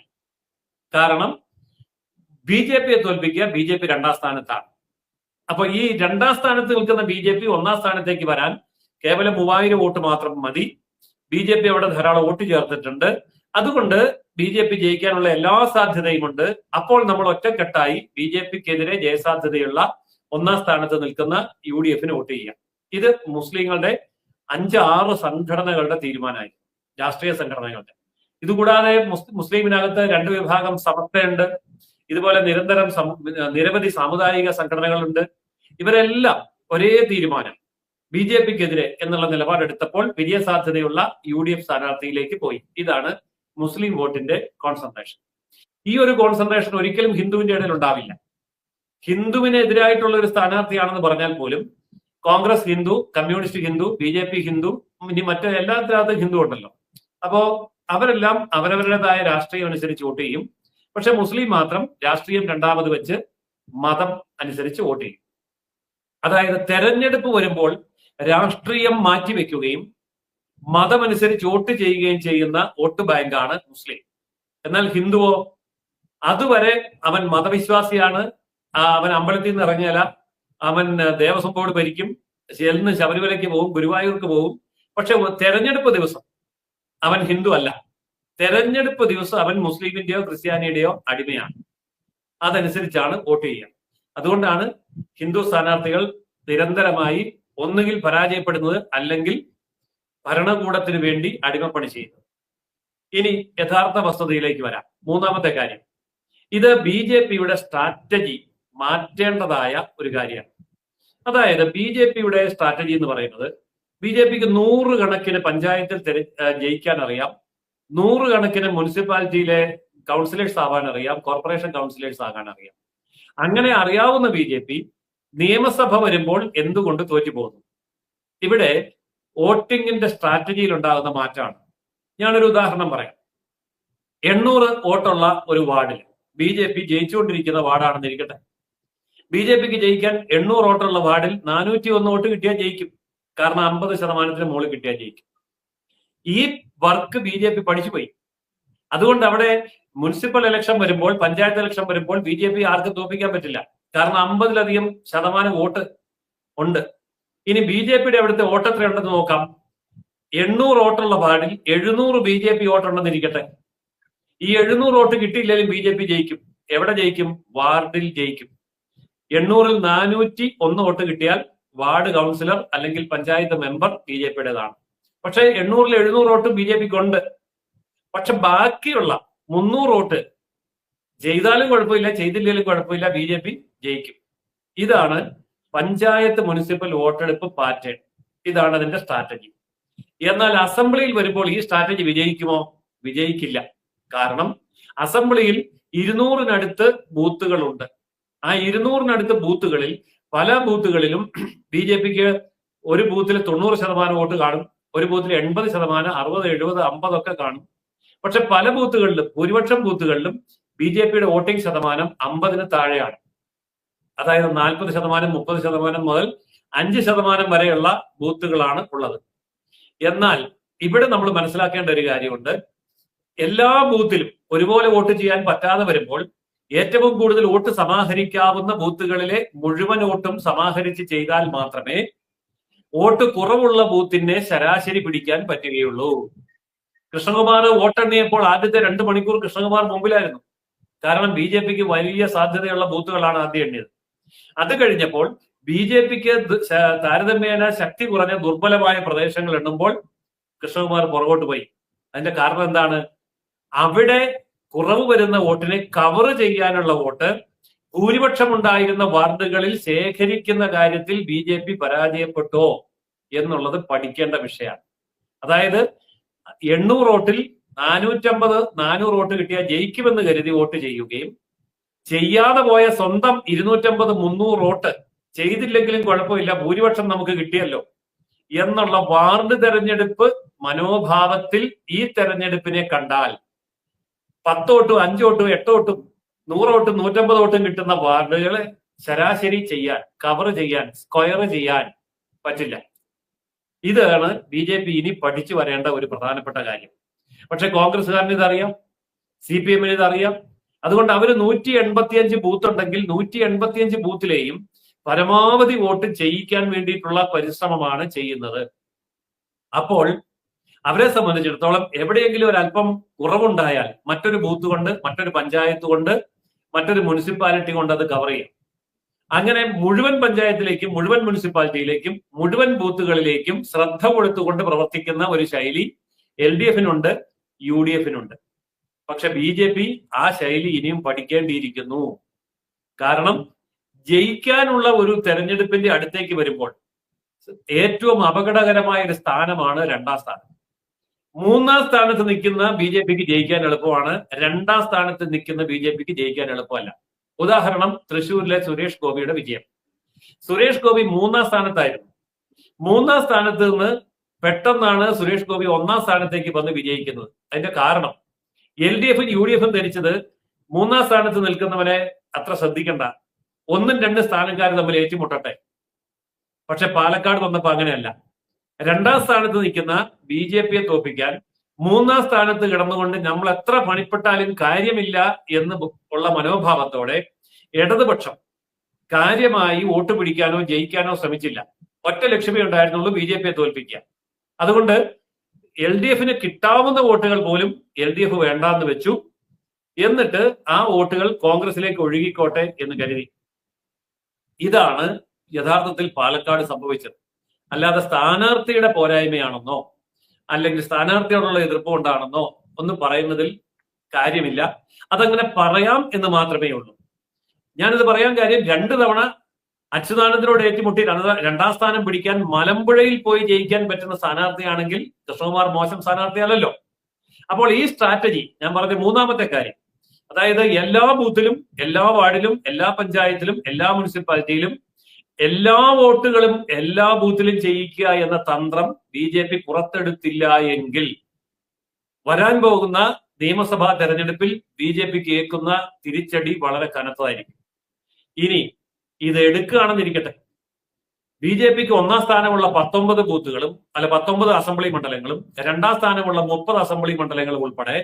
Speaker 2: കാരണം BJP-യെ തോൽപ്പിക്കുക, BJP രണ്ടാം സ്ഥാനത്താണ്. അപ്പൊ ഈ രണ്ടാം സ്ഥാനത്ത് നിൽക്കുന്ന BJP ഒന്നാം സ്ഥാനത്തേക്ക് വരാൻ കേവലം 3000 വോട്ട് മാത്രം മതി. BJP അവിടെ ധാരാളം വോട്ട് ചേർത്തിട്ടുണ്ട്. അതുകൊണ്ട് BJP ജയിക്കാനുള്ള എല്ലാ സാധ്യതയുമുണ്ട്. അപ്പോൾ നമ്മൾ ഒറ്റക്കെട്ടായി BJP-ക്കെതിരെ ജയസാധ്യതയുള്ള ഒന്നാം സ്ഥാനത്ത് നിൽക്കുന്ന UDF-ന് വോട്ട് ചെയ്യാം. ഇത് മുസ്ലിങ്ങളുടെ 5-6 സംഘടനകളുടെ തീരുമാനമായി, രാഷ്ട്രീയ സംഘടനകളുടെ. ഇതുകൂടാതെ മുസ്ലിമിനകത്ത് 2 വിഭാഗം സമസ്തയുണ്ട്. ഇതുപോലെ നിരവധി സാമുദായിക സംഘടനകളുണ്ട്. ഇവരെല്ലാം ഒരേ തീരുമാനം BJP-ക്കെതിരെ എന്നുള്ള നിലപാടെടുത്തപ്പോൾ വിജയസാധ്യതയുള്ള UDF സ്ഥാനാർത്ഥിയിലേക്ക് പോയി. ഇതാണ് മുസ്ലിം വോട്ടിന്റെ കോൺസെൻട്രേഷൻ. ഈ ഒരു കോൺസെൻട്രേഷൻ ഒരിക്കലും ഹിന്ദുവിന്റെ ഇടയിൽ ഉണ്ടാവില്ല. ഹിന്ദുവിന് എതിരായിട്ടുള്ള ഒരു സ്ഥാനാർത്ഥിയാണെന്ന് പറഞ്ഞാൽ പോലും കോൺഗ്രസ് ഹിന്ദു, കമ്മ്യൂണിസ്റ്റ് ഹിന്ദു, BJP ഹിന്ദു, ഇനി മറ്റു എല്ലാ തരത്തിലും ഹിന്ദു ഉണ്ടല്ലോ. അപ്പോ അവരെല്ലാം അവരവരുടേതായ രാഷ്ട്രീയം അനുസരിച്ച് വോട്ട് ചെയ്യും. പക്ഷെ മുസ്ലിം മാത്രം രാഷ്ട്രീയം രണ്ടാമത് വെച്ച് മതം അനുസരിച്ച് വോട്ട് ചെയ്യും. അതായത് തെരഞ്ഞെടുപ്പ് വരുമ്പോൾ രാഷ്ട്രീയം മാറ്റിവെക്കുകയും മതമനുസരിച്ച് വോട്ട് ചെയ്യുകയും ചെയ്യുന്ന വോട്ട് ബാങ്കാണ് മുസ്ലിം. എന്നാൽ ഹിന്ദുവോ, അതുവരെ അവൻ മതവിശ്വാസിയാണ്, അവൻ അമ്പലത്തിൽ നിന്ന് ഇറങ്ങിയാല, അവൻ ദേവസ്വം ബോർഡ് ഭരിക്കും, ചെന്ന് ശബരിമലയ്ക്ക് പോകും, ഗുരുവായൂർക്ക് പോകും. പക്ഷെ തെരഞ്ഞെടുപ്പ് ദിവസം അവൻ ഹിന്ദു അല്ല. തെരഞ്ഞെടുപ്പ് ദിവസം അവൻ മുസ്ലിമിന്റെയോ ക്രിസ്ത്യാനിയുടെയോ അടിമയാണ്. അതനുസരിച്ചാണ് വോട്ട് ചെയ്യുക. അതുകൊണ്ടാണ് ഹിന്ദു സ്ഥാനാർത്ഥികൾ നിരന്തരമായി ഒന്നുകിൽ പരാജയപ്പെടുന്നത്, അല്ലെങ്കിൽ ഭരണകൂടത്തിന് വേണ്ടി അടിമപ്പണി ചെയ്യുന്നത്. ഇനി യഥാർത്ഥ വസ്തുതയിലേക്ക് വരാം. മൂന്നാമത്തെ കാര്യം, ഇത് BJP-യുടെ സ്ട്രാറ്റജി മാറ്റേണ്ടതായ ഒരു കാര്യമാണ്. അതായത് BJP-യുടെ സ്ട്രാറ്റജി എന്ന് പറയുന്നത്, BJP-ക്ക് 100 കണക്കിന് പഞ്ചായത്തിൽ ജയിക്കാൻ അറിയാം, 100 കണക്കിന് മുനിസിപ്പാലിറ്റിയിലെ കൗൺസിലേഴ്സ് ആവാൻ അറിയാം, കോർപ്പറേഷൻ കൗൺസിലേഴ്സ് ആകാൻ അറിയാം. അങ്ങനെ അറിയാവുന്ന BJP നിയമസഭ വരുമ്പോൾ എന്തുകൊണ്ട് തോറ്റുപോകുന്നു? ഇവിടെ വോട്ടിങ്ങിന്റെ സ്ട്രാറ്റജിയിൽ ഉണ്ടാകുന്ന മാറ്റമാണ്. ഞാനൊരു ഉദാഹരണം പറയാം. 800 വോട്ടുള്ള ഒരു വാർഡിൽ BJP ജയിച്ചുകൊണ്ടിരിക്കുന്ന വാർഡാണെന്നിരിക്കട്ടെ. BJP-ക്ക് ജയിക്കാൻ 800 വോട്ടുള്ള വാർഡിൽ 401 വോട്ട് കിട്ടിയാൽ ജയിക്കും. കാരണം 50% മുകളിൽ കിട്ടിയാൽ ജയിക്കും. ഈ വർക്ക് BJP പഠിച്ചുപോയി. അതുകൊണ്ട് അവിടെ മുനിസിപ്പൽ ഇലക്ഷൻ വരുമ്പോൾ, പഞ്ചായത്ത് ഇലക്ഷൻ വരുമ്പോൾ BJP ആർക്കും തോൽപ്പിക്കാൻ പറ്റില്ല. കാരണം 50% വോട്ട് ഉണ്ട്. ഇനി BJP-യുടെ അവിടുത്തെ വോട്ട് എത്രയുണ്ടെന്ന് നോക്കാം. 800 വോട്ടുള്ള വാർഡിൽ 700 BJP വോട്ടുണ്ടെന്നിരിക്കട്ടെ. ഈ 700 വോട്ട് കിട്ടിയില്ലെങ്കിലും BJP ജയിക്കും. എവിടെ ജയിക്കും? വാർഡിൽ ജയിക്കും. 800-ൽ 401 വോട്ട് കിട്ടിയാൽ വാർഡ് കൗൺസിലർ അല്ലെങ്കിൽ പഞ്ചായത്ത് മെമ്പർ BJPയുടേതാണ്. പക്ഷെ 800-ൽ 700 വോട്ട് BJPക്ക് ഉണ്ട്. പക്ഷെ ബാക്കിയുള്ള 300 വോട്ട് ചെയ്താലും കുഴപ്പമില്ല, ചെയ്തില്ലെങ്കിലും കുഴപ്പമില്ല, BJP ജയിക്കും. ഇതാണ് പഞ്ചായത്ത് മുനിസിപ്പൽ വോട്ടെടുപ്പ് പാറ്റേൺ. ഇതാണ് അതിന്റെ സ്ട്രാറ്റജി. എന്നാൽ അസംബ്ലിയിൽ വരുമ്പോൾ ഈ സ്ട്രാറ്റജി വിജയിക്കുമോ? വിജയിക്കില്ല. കാരണം അസംബ്ലിയിൽ 200-നടുത്ത് ബൂത്തുകളുണ്ട്. ആ 200-നടുത്ത് ബൂത്തുകളിൽ പല ബൂത്തുകളിലും BJPക്ക് ഒരു ബൂത്തിൽ 90% വോട്ട് കാണും, ഒരു ബൂത്തിൽ 80%, 60, 70, 50 ഒക്കെ കാണും. പക്ഷെ പല ബൂത്തുകളിലും, ഭൂരിപക്ഷം ബൂത്തുകളിലും BJPയുടെ വോട്ടിംഗ് ശതമാനം 50-ന് താഴെയാണ്. അതായത് 40%, 30% മുതൽ 5% വരെയുള്ള ബൂത്തുകളാണ് ഉള്ളത്. എന്നാൽ ഇവിടെ നമ്മൾ മനസ്സിലാക്കേണ്ട ഒരു കാര്യമുണ്ട്. എല്ലാ ബൂത്തിലും ഒരുപോലെ വോട്ട് ചെയ്യാൻ പറ്റാതെ വരുമ്പോൾ ഏറ്റവും കൂടുതൽ വോട്ട് സമാഹരിക്കാവുന്ന ബൂത്തുകളിലെ മുഴുവൻ വോട്ടും സമാഹരിച്ച് ചെയ്താൽ മാത്രമേ വോട്ട് കുറവുള്ള ബൂത്തിനെ ശരാശരി പിടിക്കാൻ പറ്റുകയുള്ളൂ. കൃഷ്ണകുമാർ വോട്ടെണ്ണിയപ്പോൾ ആദ്യത്തെ 2 മണിക്കൂർ കൃഷ്ണകുമാർ മുമ്പിലായിരുന്നു. കാരണം BJPക്ക് വലിയ സാധ്യതയുള്ള ബൂത്തുകളാണ് ആദ്യം എണ്ണിയത്. അത് കഴിഞ്ഞപ്പോൾ BJPക്ക് താരതമ്യേന ശക്തി കുറഞ്ഞ ദുർബലമായ പ്രദേശങ്ങൾ എണ്ണുമ്പോൾ കൃഷ്ണകുമാർ പുറകോട്ട് പോയി. അതിന്റെ കാരണം എന്താണ്? അവിടെ കുറവ് വരുന്ന വോട്ടിനെ കവർ ചെയ്യാനുള്ള വോട്ട് ഭൂരിപക്ഷം ഉണ്ടായിരുന്ന വാർഡുകളിൽ ശേഖരിക്കുന്ന കാര്യത്തിൽ BJP പരാജയപ്പെട്ടോ എന്നുള്ളത് പഠിക്കേണ്ട വിഷയമാണ്. അതായത് 800 വോട്ടിൽ 450-400 വോട്ട് കിട്ടിയാൽ ജയിക്കുമെന്ന് കരുതി വോട്ട് ചെയ്യുകയും ചെയ്യാതെ പോയ സ്വന്തം 250-300 വോട്ട് ചെയ്തില്ലെങ്കിലും കുഴപ്പമില്ല, ഭൂരിപക്ഷം നമുക്ക് കിട്ടിയല്ലോ എന്നുള്ള വാർഡ് തെരഞ്ഞെടുപ്പ് മനോഭാവത്തിൽ ഈ തെരഞ്ഞെടുപ്പിനെ കണ്ടാൽ 10 വോട്ടും 5 വോട്ടും 8 വോട്ടും 100 വോട്ടും 150 വോട്ടും കിട്ടുന്ന വാർഡുകളെ ശരാശരി ചെയ്യാൻ, കവർ ചെയ്യാൻ, സ്ക്വയർ ചെയ്യാൻ പറ്റില്ല. ഇതാണ് BJP ഇനി പഠിച്ചു വരേണ്ട ഒരു പ്രധാനപ്പെട്ട കാര്യം. പക്ഷെ കോൺഗ്രസ്സുകാരന് ഇതറിയാം, CPM-ന് ഇതറിയാം. അതുകൊണ്ട് അവർ 185 ബൂത്ത് ഉണ്ടെങ്കിൽ 185 ബൂത്തിലെയും പരമാവധി വോട്ട് ചെയ്യിക്കാൻ വേണ്ടിയിട്ടുള്ള പരിശ്രമമാണ് ചെയ്യുന്നത്. അപ്പോൾ അവരെ സംബന്ധിച്ചിടത്തോളം എവിടെയെങ്കിലും ഒരു അല്പം കുറവുണ്ടായാൽ മറ്റൊരു ബൂത്ത് കൊണ്ട്, മറ്റൊരു പഞ്ചായത്ത് കൊണ്ട്, മറ്റൊരു മുനിസിപ്പാലിറ്റി കൊണ്ട് അത് കവർ ചെയ്യും. അങ്ങനെ മുഴുവൻ പഞ്ചായത്തിലേക്കും മുഴുവൻ മുനിസിപ്പാലിറ്റിയിലേക്കും മുഴുവൻ ബൂത്തുകളിലേക്കും ശ്രദ്ധ കൊടുത്തുകൊണ്ട് പ്രവർത്തിക്കുന്ന ഒരു ശൈലി LDF-നുണ്ട്, UDF-നുണ്ട്. പക്ഷെ BJP ആ ശൈലി ഇനിയും പഠിക്കേണ്ടിയിരിക്കുന്നു. കാരണം ജയിക്കാനുള്ള ഒരു തെരഞ്ഞെടുപ്പിന്റെ അടുത്തേക്ക് വരുമ്പോൾ ഏറ്റവും അപകടകരമായ ഒരു സ്ഥാനമാണ് 2ാം സ്ഥാനം. 3ാം സ്ഥാനത്ത് നിൽക്കുന്ന BJPക്ക് ജയിക്കാൻ എളുപ്പമാണ്, 2ാം സ്ഥാനത്ത് നിൽക്കുന്ന BJPക്ക് ജയിക്കാൻ എളുപ്പമല്ല. ഉദാഹരണം തൃശ്ശൂരിലെ സുരേഷ് ഗോപിയുടെ വിജയം. സുരേഷ് ഗോപി 3ാം സ്ഥാനത്തായിരുന്നു. 3ാം സ്ഥാനത്ത് നിന്ന് പെട്ടെന്നാണ് സുരേഷ് ഗോപി 1ാം സ്ഥാനത്തേക്ക് വന്ന് വിജയിക്കുന്നത്. അതിന്റെ കാരണം LDF-ഉം UDF-ഉം ധരിച്ചത് 3ാം സ്ഥാനത്ത് നിൽക്കുന്നവനെ അത്ര ശ്രദ്ധിക്കണ്ട, 1ഉം 2 സ്ഥാനക്കാർ തമ്മിൽ ഏറ്റുമുട്ടട്ടെ. പക്ഷെ പാലക്കാട് വന്നപ്പോ അങ്ങനെയല്ല. 2ാം സ്ഥാനത്ത് നിൽക്കുന്ന BJPയെ തോൽപ്പിക്കാൻ 3ാം സ്ഥാനത്ത് കിടന്നുകൊണ്ട് നമ്മൾ എത്ര പണിപ്പെട്ടാലും കാര്യമില്ല എന്ന് ഉള്ള മനോഭാവത്തോടെ ഇടതുപക്ഷം കാര്യമായി വോട്ട് പിടിക്കാനോ ജയിക്കാനോ ശ്രമിച്ചില്ല. ഒറ്റ ലക്ഷ്യമേ ഉണ്ടായിരുന്നുള്ളൂ, BJPയെ തോൽപ്പിക്കുക. അതുകൊണ്ട് LDF-ന് കിട്ടാവുന്ന വോട്ടുകൾ പോലും LDF വേണ്ടാന്ന് വെച്ചു. എന്നിട്ട് ആ വോട്ടുകൾ കോൺഗ്രസിലേക്ക് ഒഴുകിക്കോട്ടെ എന്ന് കരുതി. ഇതാണ് യഥാർത്ഥത്തിൽ പാലക്കാട് സംഭവിച്ചത്. അല്ലാതെ സ്ഥാനാർത്ഥിയുടെ പോരായ്മയാണെന്നോ അല്ലെങ്കിൽ സ്ഥാനാർത്ഥിയോടുള്ള എതിർപ്പ് കൊണ്ടാണെന്നോ ഒന്നും പറയുന്നതിൽ കാര്യമില്ല. അതങ്ങനെ പറയാം എന്ന് മാത്രമേ ഉള്ളൂ. ഞാനിത് പറയാൻ കാര്യം 2 തവണ അച്യുതാനന്ദനോട് ഏറ്റുമുട്ടി 2ാം സ്ഥാനം പിടിക്കാൻ മലമ്പുഴയിൽ പോയി ജയിക്കാൻ പറ്റുന്ന സ്ഥാനാർത്ഥിയാണെങ്കിൽ കൃഷ്ണകുമാർ മോശം സ്ഥാനാർത്ഥിയല്ലല്ലോ. അപ്പോൾ ഈ സ്ട്രാറ്റജി ഞാൻ പറഞ്ഞ 3ാമത്തെ കാര്യം, അതായത് എല്ലാ ബൂത്തിലും, എല്ലാ വാർഡിലും, എല്ലാ പഞ്ചായത്തിലും, എല്ലാ മുനിസിപ്പാലിറ്റിയിലും എല്ലാ വോട്ടുകളും എല്ലാ ബൂത്തിലും ചെയ്യിക്കുക എന്ന തന്ത്രം BJP പുറത്തെടുത്തില്ല എങ്കിൽ വരാൻ പോകുന്ന നിയമസഭാ തെരഞ്ഞെടുപ്പിൽ BJPക്ക് ഏൽക്കുന്ന തിരിച്ചടി വളരെ കനത്തതായിരിക്കും. ഇനി ഇത് എടുക്കുകയാണെന്നിരിക്കട്ടെ, BJPക്ക് 1ാം സ്ഥാനമുള്ള 19 ബൂത്തുകളും 19 അസംബ്ലി മണ്ഡലങ്ങളും 2ാം സ്ഥാനമുള്ള 30 അസംബ്ലി മണ്ഡലങ്ങളും ഉൾപ്പെടെ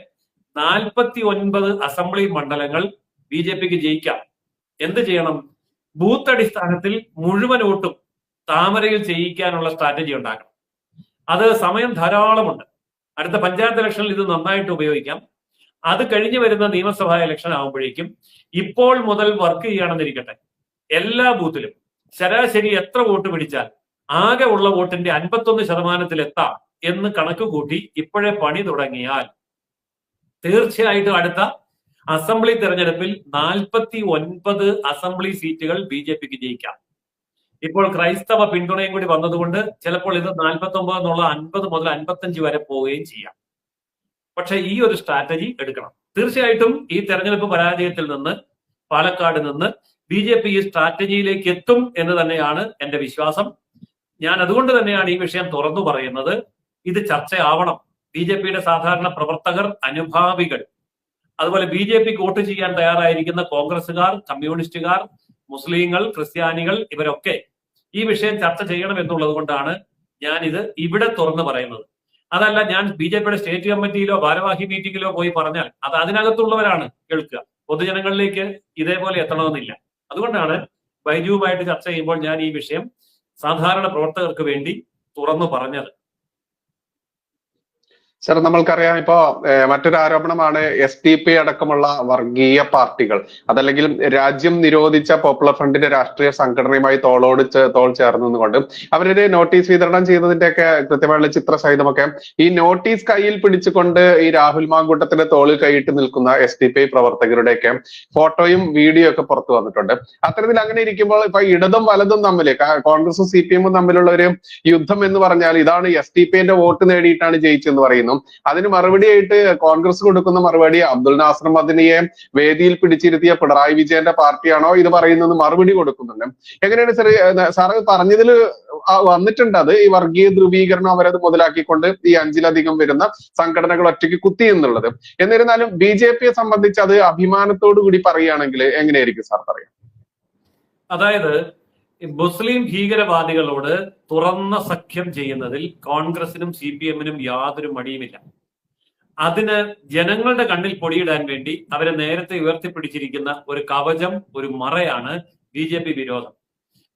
Speaker 2: 49 അസംബ്ലി മണ്ഡലങ്ങൾ BJPക്ക് ജയിക്കാം. എന്ത് ചെയ്യണം? ബൂത്ത് അടിസ്ഥാനത്തിൽ മുഴുവൻ വോട്ടും താമരയിൽ ചെയ്യിക്കാനുള്ള സ്ട്രാറ്റജി ഉണ്ടാക്കണം. അത് സമയം ധാരാളമുണ്ട്. അടുത്ത പഞ്ചായത്ത് ഇലക്ഷനിൽ ഇത് നന്നായിട്ട് ഉപയോഗിക്കാം. അത് കഴിഞ്ഞു വരുന്ന നിയമസഭാ ഇലക്ഷൻ ആകുമ്പോഴേക്കും ഇപ്പോൾ മുതൽ വർക്ക് ചെയ്യുകയാണെന്നിരിക്കട്ടെ, എല്ലാ ബൂത്തിലും ശരാശരി എത്ര വോട്ട് പിടിച്ചാൽ ആകെ ഉള്ള വോട്ടിന്റെ 51% എത്താം എന്ന് കണക്ക് കൂട്ടി ഇപ്പോഴേ പണി തുടങ്ങിയാൽ തീർച്ചയായിട്ടും അടുത്ത അസംബ്ലി തെരഞ്ഞെടുപ്പിൽ 49 അസംബ്ലി സീറ്റുകൾ BJPക്ക് ജയിക്കാം. ഇപ്പോൾ ക്രൈസ്തവ പിന്തുണയും കൂടി വന്നതുകൊണ്ട് ചിലപ്പോൾ ഇത് 49 എന്നുള്ള 50 മുതൽ 55 വരെ പോവുകയും ചെയ്യാം. പക്ഷെ ഈ ഒരു സ്ട്രാറ്റജി എടുക്കണം. തീർച്ചയായിട്ടും ഈ തെരഞ്ഞെടുപ്പ് പരാജയത്തിൽ നിന്ന് പാലക്കാട് നിന്ന് BJP ഈ സ്ട്രാറ്റജിയിലേക്ക് എത്തും എന്ന് തന്നെയാണ് എന്റെ വിശ്വാസം. ഞാൻ അതുകൊണ്ട് തന്നെയാണ് ഈ വിഷയം തുറന്നു പറയുന്നത്. ഇത് ചർച്ചയാവണം. BJPയുടെ സാധാരണ പ്രവർത്തകർ, അനുഭാവികൾ, അതുപോലെ BJPക്ക് വോട്ട് ചെയ്യാൻ തയ്യാറായിരിക്കുന്ന കോൺഗ്രസുകാർ, കമ്മ്യൂണിസ്റ്റുകാർ, മുസ്ലിങ്ങൾ, ക്രിസ്ത്യാനികൾ, ഇവരൊക്കെ ഈ വിഷയം ചർച്ച ചെയ്യണം എന്നുള്ളത് കൊണ്ടാണ് ഞാൻ ഇത് ഇവിടെ തുറന്നു പറയുന്നത്. അതല്ല ഞാൻ BJPയുടെ സ്റ്റേറ്റ് കമ്മിറ്റിയിലോ ഭാരവാഹി മീറ്റിംഗിലോ പോയി പറഞ്ഞാൽ അത് അതിനകത്തുള്ളവരാണ് കേൾക്കുക. പൊതുജനങ്ങളിലേക്ക് ഇതേപോലെ എത്തണമെന്നില്ല. അതുകൊണ്ടാണ് ബൈജുവുമായിട്ട് ചർച്ച ചെയ്യുമ്പോൾ ഞാൻ ഈ വിഷയം സാധാരണ പ്രവർത്തകർക്ക് വേണ്ടി തുറന്നു പറഞ്ഞത്.
Speaker 1: സർ, നമ്മൾക്കറിയാം ഇപ്പോ മറ്റൊരു ആരോപണമാണ് SDP അടക്കമുള്ള വർഗീയ പാർട്ടികൾ, അതല്ലെങ്കിൽ രാജ്യം നിരോധിച്ച പോപ്പുലർ ഫ്രണ്ടിന്റെ രാഷ്ട്രീയ സംഘടനയുമായി തോൾ ചേർന്നുകൊണ്ട് അവരൊരു നോട്ടീസ് വിതരണം ചെയ്തതിന്റെയൊക്കെ കൃത്യമായുള്ള ചിത്രസഹിതമൊക്കെ ഈ നോട്ടീസ് കയ്യിൽ പിടിച്ചുകൊണ്ട് ഈ രാഹുൽ മാങ്കൂട്ടത്തിന്റെ തോളിൽ കൈയിട്ട് നിൽക്കുന്ന SDP പ്രവർത്തകരുടെയൊക്കെ ഫോട്ടോയും വീഡിയോ ഒക്കെ പുറത്തു വന്നിട്ടുണ്ട്. അത്തരത്തിൽ അങ്ങനെ ഇരിക്കുമ്പോൾ ഇപ്പൊ ഇടതും വലതും തമ്മിൽ, കോൺഗ്രസും CPM-ഉം തമ്മിലുള്ള ഒരു യുദ്ധം എന്ന് പറഞ്ഞാൽ ഇതാണ് SDP-ന്റെ വോട്ട് നേടിയിട്ടാണ് ജയിച്ചെന്ന് പറയുന്നു. അതിന് മറുപടിയായിട്ട് കോൺഗ്രസ് കൊടുക്കുന്ന മറുപടി അബ്ദുൽ നാസർ മദനിയെ വേദിയിൽ പിടിച്ചിരുത്തിയ പിണറായി വിജയന്റെ പാർട്ടിയാണോ ഇത് പറയുന്നത് മറുപടി കൊടുക്കുന്നുണ്ട്. എങ്ങനെയാണ് സാറ് പറഞ്ഞതിൽ വന്നിട്ടുണ്ട് അത് ഈ വർഗീയ ധ്രുവീകരണം അവരത് മുതലാക്കിക്കൊണ്ട് ഈ 5-ലധികം വരുന്ന സംഘടനകൾ ഒറ്റയ്ക്ക് കുത്തി എന്നുള്ളത്. എന്നിരുന്നാലും BJPയെ സംബന്ധിച്ച് അത് അഭിമാനത്തോടു കൂടി പറയുകയാണെങ്കിൽ എങ്ങനെയായിരിക്കും സാർ പറയാം?
Speaker 2: അതായത് മുസ്ലിം ഭീകരവാദികളോട് തുറന്ന സഖ്യം ചെയ്യുന്നതിൽ കോൺഗ്രസിനും CPM-നും യാതൊരു മടിയുമില്ല. അതിന് ജനങ്ങളുടെ കണ്ണിൽ പൊടിയിടാൻ വേണ്ടി അവരെ നേരത്തെ ഉയർത്തിപ്പിടിച്ചിരിക്കുന്ന ഒരു കവചം, ഒരു മറയാണ് BJP വിരോധം.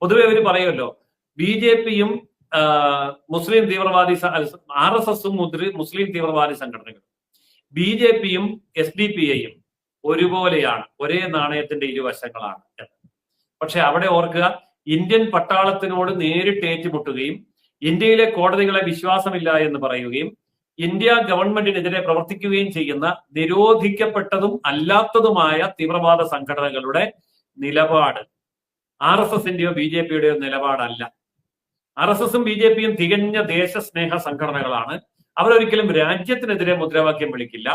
Speaker 2: പൊതുവെ അവർ പറയുമല്ലോ, BJPയും മുസ്ലിം തീവ്രവാദി RSSഉം മുസ്ലിം തീവ്രവാദി സംഘടനകളും BJPയും SDP-യും ഒരുപോലെയാണ്, ഒരേ നാണയത്തിന്റെ ഇരുവശങ്ങളാണ്. പക്ഷെ അവിടെ ഓർക്കുക, ഇന്ത്യൻ പട്ടാളത്തിനോട് നേരിട്ട് ഏറ്റുമുട്ടുകയും ഇന്ത്യയിലെ കോടതികളെ വിശ്വാസമില്ല എന്ന് പറയുകയും ഇന്ത്യ ഗവൺമെന്റിനെതിരെ പ്രവർത്തിക്കുകയും ചെയ്യുന്ന നിരോധിക്കപ്പെട്ടതും അല്ലാത്തതുമായ തീവ്രവാദ സംഘടനകളുടെ നിലപാട് RSSന്റെയോ BJPയുടെയോ നിലപാടല്ല. RSSഉം BJPയും തികഞ്ഞ ദേശസ്നേഹ സംഘടനകളാണ്. അവരൊരിക്കലും രാജ്യത്തിനെതിരെ മുദ്രാവാക്യം വിളിക്കില്ല.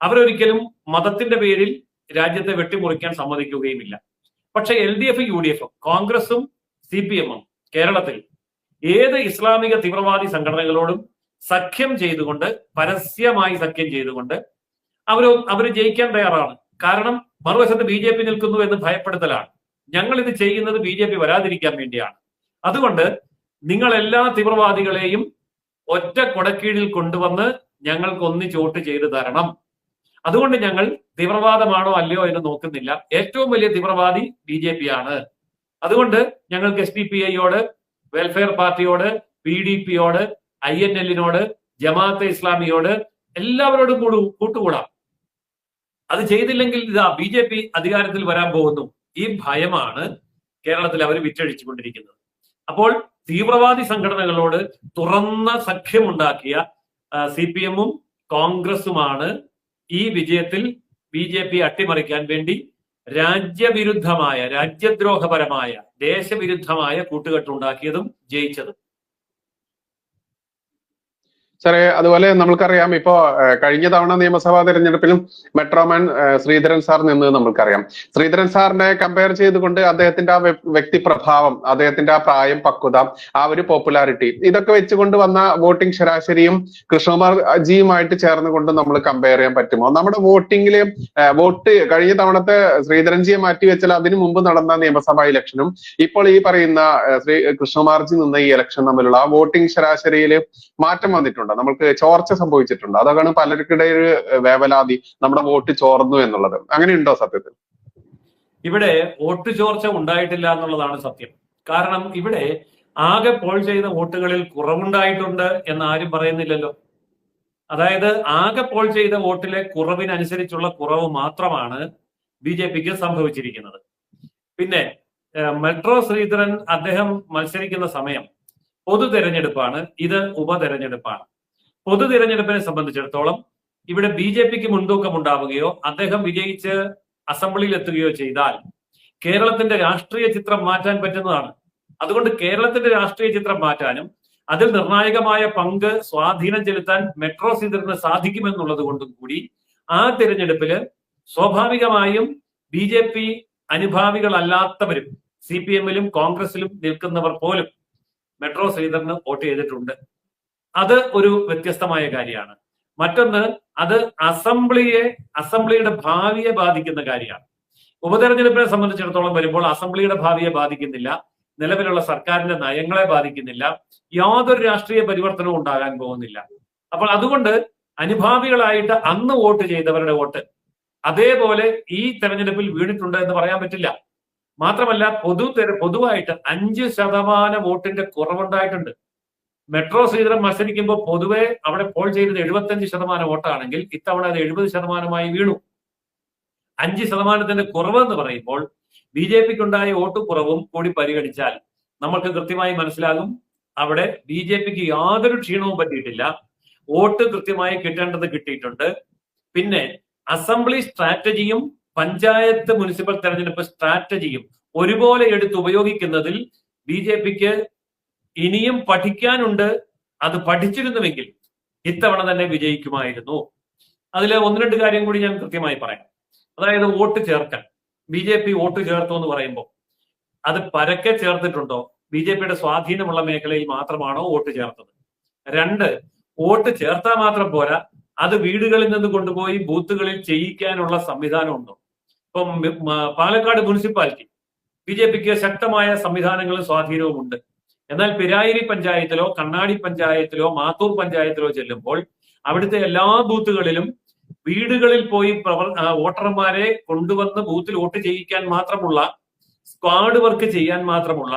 Speaker 2: അവരൊരിക്കലും മതത്തിന്റെ പേരിൽ രാജ്യത്തെ വെട്ടിമുറിക്കാൻ സമ്മതിക്കുകയുമില്ല. പക്ഷെ LDF, UDF, കോൺഗ്രസും CPM-ഉം കേരളത്തിൽ ഏത് ഇസ്ലാമിക തീവ്രവാദി സഖ്യം ചെയ്തുകൊണ്ട്, പരസ്യമായി സഖ്യം ചെയ്തുകൊണ്ട് അവര് ജയിക്കാൻ തയ്യാറാണ്. കാരണം മറുവശത്ത് BJP നിൽക്കുന്നു എന്ന് ഭയപ്പെടുത്തലാണ്. ഞങ്ങൾ ഇത് ചെയ്യുന്നത് BJP വരാതിരിക്കാൻ വേണ്ടിയാണ്. അതുകൊണ്ട് നിങ്ങൾ എല്ലാ തീവ്രവാദികളെയും ഒറ്റ കൊടക്കീഴിൽ കൊണ്ടുവന്ന് ഞങ്ങൾക്ക് ഒന്നിച്ച് വോട്ട് ചെയ്തു തരണം. അതുകൊണ്ട് ഞങ്ങൾ തീവ്രവാദമാണോ അല്ലയോ എന്ന് നോക്കുന്നില്ല. ഏറ്റവും വലിയ തീവ്രവാദി BJP ആണ്. അതുകൊണ്ട് ഞങ്ങൾക്ക് SDPI-യോട്, വെൽഫെയർ പാർട്ടിയോട്, PDP-യോട്, INL-നോട്, ജമാഅത്തെ ഇസ്ലാമിയോട് എല്ലാവരോടും കൂട്ടുകൂടാം. അത് ചെയ്തില്ലെങ്കിൽ ഇതാ BJP അധികാരത്തിൽ വരാൻ പോകുന്നു. ഈ ഭയമാണ് കേരളത്തിൽ അവർ വിറ്റഴിച്ചുകൊണ്ടിരിക്കുന്നത്. അപ്പോൾ തീവ്രവാദി സംഘടനകളോട് തുറന്ന സഖ്യമുണ്ടാക്കിയ CPM-ഉം കോൺഗ്രസുമാണ് ഈ വിജയത്തിൽ BJP അട്ടിമറിക്കാൻ വേണ്ടി രാജ്യവിരുദ്ധമായ, രാജ്യദ്രോഹപരമായ, ദേശവിരുദ്ധമായ കൂട്ടുകെട്ടുണ്ടാക്കിയതും ജയിച്ചതും.
Speaker 1: സാറേ, അതുപോലെ നമ്മൾക്കറിയാം ഇപ്പോ കഴിഞ്ഞ തവണ നിയമസഭാ തെരഞ്ഞെടുപ്പിലും മെട്രോമാൻ ശ്രീധരൻ സാർ നിന്നത് നമ്മൾക്കറിയാം. ശ്രീധരൻ സാറിനെ കമ്പയർ ചെയ്തുകൊണ്ട് അദ്ദേഹത്തിന്റെ ആ വ്യക്തിപ്രഭാവം, അദ്ദേഹത്തിന്റെ ആ പ്രായം, പക്വത, ആ ഒരു പോപ്പുലാരിറ്റി, ഇതൊക്കെ വെച്ചുകൊണ്ട് വന്ന വോട്ടിംഗ് ശരാശരിയും കൃഷ്ണകുമാർ ജിയുമായിട്ട് ചേർന്നുകൊണ്ട് നമ്മൾ കമ്പയർ ചെയ്യാൻ പറ്റുമോ? നമ്മുടെ വോട്ടിങ്ങില് വോട്ട് കഴിഞ്ഞ തവണത്തെ ശ്രീധരൻജിയെ മാറ്റിവെച്ചാൽ അതിനു മുമ്പ് നടന്ന നിയമസഭാ ഇലക്ഷനും ഇപ്പോൾ ഈ പറയുന്ന കൃഷ്ണകുമാർ ജി നിന്ന ഈ ഇലക്ഷൻ തമ്മിലുള്ള ആ വോട്ടിംഗ് ശരാശരിയിൽ മാറ്റം വന്നിട്ടുണ്ട്. നമ്മൾക്ക് ചോർച്ച സംഭവിച്ചിട്ടുണ്ട്. അതാണ് പലർക്കിടയിൽ വേവലാതി, നമ്മുടെ വോട്ട് ചോർന്നു എന്നുള്ളത്. അങ്ങനെയുണ്ടോ സത്യത്തിൽ?
Speaker 2: ഇവിടെ വോട്ട് ചോർച്ച ഉണ്ടായിട്ടില്ല എന്നുള്ളതാണ് സത്യം. കാരണം ഇവിടെ ആകെ പോൾ ചെയ്ത വോട്ടുകളിൽ കുറവുണ്ടായിട്ടുണ്ട് എന്ന് ആരും പറയുന്നില്ലല്ലോ. അതായത് ആകെ പോൾ ചെയ്ത വോട്ടിലെ കുറവിനനുസരിച്ചുള്ള കുറവ് മാത്രമാണ് ബി ജെ പിക്ക് സംഭവിച്ചിരിക്കുന്നത്. പിന്നെ മെട്രോ ശ്രീധരൻ അദ്ദേഹം മത്സരിക്കുന്ന സമയം പൊതു തെരഞ്ഞെടുപ്പാണ്, ഇത് ഉപതെരഞ്ഞെടുപ്പാണ്. പൊതു തിരഞ്ഞെടുപ്പിനെ സംബന്ധിച്ചിടത്തോളം ഇവിടെ ബി ജെ പിക്ക് മുൻതൂക്കം ഉണ്ടാവുകയോ അദ്ദേഹം വിജയിച്ച് അസംബ്ലിയിൽ എത്തുകയോ ചെയ്താൽ കേരളത്തിന്റെ രാഷ്ട്രീയ ചിത്രം മാറ്റാൻ പറ്റുന്നതാണ്. അതുകൊണ്ട് കേരളത്തിന്റെ രാഷ്ട്രീയ ചിത്രം മാറ്റാനും അതിൽ നിർണായകമായ പങ്ക് സ്വാധീനം ചെലുത്താൻ മെട്രോ ശ്രീധരന് സാധിക്കുമെന്നുള്ളത് കൊണ്ടും കൂടി ആ തിരഞ്ഞെടുപ്പില് സ്വാഭാവികമായും ബി ജെ പി അനുഭാവികളല്ലാത്തവരും CPM-ലും കോൺഗ്രസിലും നിൽക്കുന്നവർ പോലും മെട്രോ ശ്രീധരന് വോട്ട് ചെയ്തിട്ടുണ്ട്. അത് ഒരു വ്യത്യസ്തമായ കാര്യമാണ്. മറ്റൊന്ന്, അത് അസംബ്ലിയുടെ ഭാവിയെ ബാധിക്കുന്ന കാര്യമാണ്. ഉപതെരഞ്ഞെടുപ്പിനെ സംബന്ധിച്ചിടത്തോളം വരുമ്പോൾ അസംബ്ലിയുടെ ഭാവിയെ ബാധിക്കുന്നില്ല, നിലവിലുള്ള സർക്കാരിന്റെ നയങ്ങളെ ബാധിക്കുന്നില്ല, യാതൊരു രാഷ്ട്രീയ പരിവർത്തനവും ഉണ്ടാകാൻ പോകുന്നില്ല. അപ്പോൾ അതുകൊണ്ട് അനുഭാവികളായിട്ട് അന്ന് വോട്ട് ചെയ്തവരുടെ വോട്ട് അതേപോലെ ഈ തെരഞ്ഞെടുപ്പിൽ വീണിട്ടുണ്ട് എന്ന് പറയാൻ പറ്റില്ല. മാത്രമല്ല പൊതുവായിട്ട് 5% വോട്ടിന്റെ കുറവുണ്ടായിട്ടുണ്ട്. മെട്രോ ശ്രീധരൻ മത്സരിക്കുമ്പോൾ പൊതുവെ അവിടെ പോൾ ചെയ്തത് 75% വോട്ടാണെങ്കിൽ ഇത്തവണ അത് 70% വീണു. 5% കുറവ് എന്ന് പറയുമ്പോൾ ബി ജെ പിക്ക് ഉണ്ടായ വോട്ട് കുറവും കൂടി പരിഗണിച്ചാൽ നമുക്ക് കൃത്യമായി മനസ്സിലാകും അവിടെ ബി ജെ പിക്ക് യാതൊരു ക്ഷീണവും പറ്റിയിട്ടില്ല. വോട്ട് കൃത്യമായി കിട്ടേണ്ടത് കിട്ടിയിട്ടുണ്ട്. പിന്നെ അസംബ്ലി സ്ട്രാറ്റജിയും പഞ്ചായത്ത് മുനിസിപ്പൽ തെരഞ്ഞെടുപ്പ് സ്ട്രാറ്റജിയും ഒരുപോലെ എടുത്ത് ഉപയോഗിക്കുന്നതിൽ ബി ജെ പിക്ക് ഇനിയും പഠിക്കാനുണ്ട്. അത് പഠിച്ചിരുന്നുവെങ്കിൽ ഇത്തവണ തന്നെ വിജയിക്കുമായിരുന്നു. അതിൽ 1-2 കാര്യം കൂടി ഞാൻ കൃത്യമായി പറയാം. അതായത് വോട്ട് ചേർക്കൽ. ബി ജെ പി വോട്ട് ചേർത്തു എന്ന് പറയുമ്പോൾ അത് പരക്കെ ചേർത്തിട്ടുണ്ടോ? ബി ജെ പിയുടെ സ്വാധീനമുള്ള മേഖലയിൽ മാത്രമാണോ വോട്ട് ചേർത്തത്? 2, വോട്ട് ചേർത്താൽ മാത്രം പോരാ, അത് വീടുകളിൽ നിന്ന് കൊണ്ടുപോയി ബൂത്തുകളിൽ ചെയ്യിക്കാനുള്ള സംവിധാനം ഉണ്ടോ? ഇപ്പം പാലക്കാട് മുനിസിപ്പാലിറ്റി ബി ജെ പിക്ക് ശക്തമായ സംവിധാനങ്ങളും സ്വാധീനവും ഉണ്ട്. എന്നാൽ പിരായിരി പഞ്ചായത്തിലോ കണ്ണാടി പഞ്ചായത്തിലോ മാത്തൂർ പഞ്ചായത്തിലോ ചെല്ലുമ്പോൾ അവിടുത്തെ എല്ലാ ബൂത്തുകളിലും വീടുകളിൽ പോയി വോട്ടർമാരെ കൊണ്ടുവന്ന് ബൂത്തിൽ വോട്ട് ചെയ്യിക്കാൻ മാത്രമുള്ള, സ്ക്വാഡ് വർക്ക് ചെയ്യാൻ മാത്രമുള്ള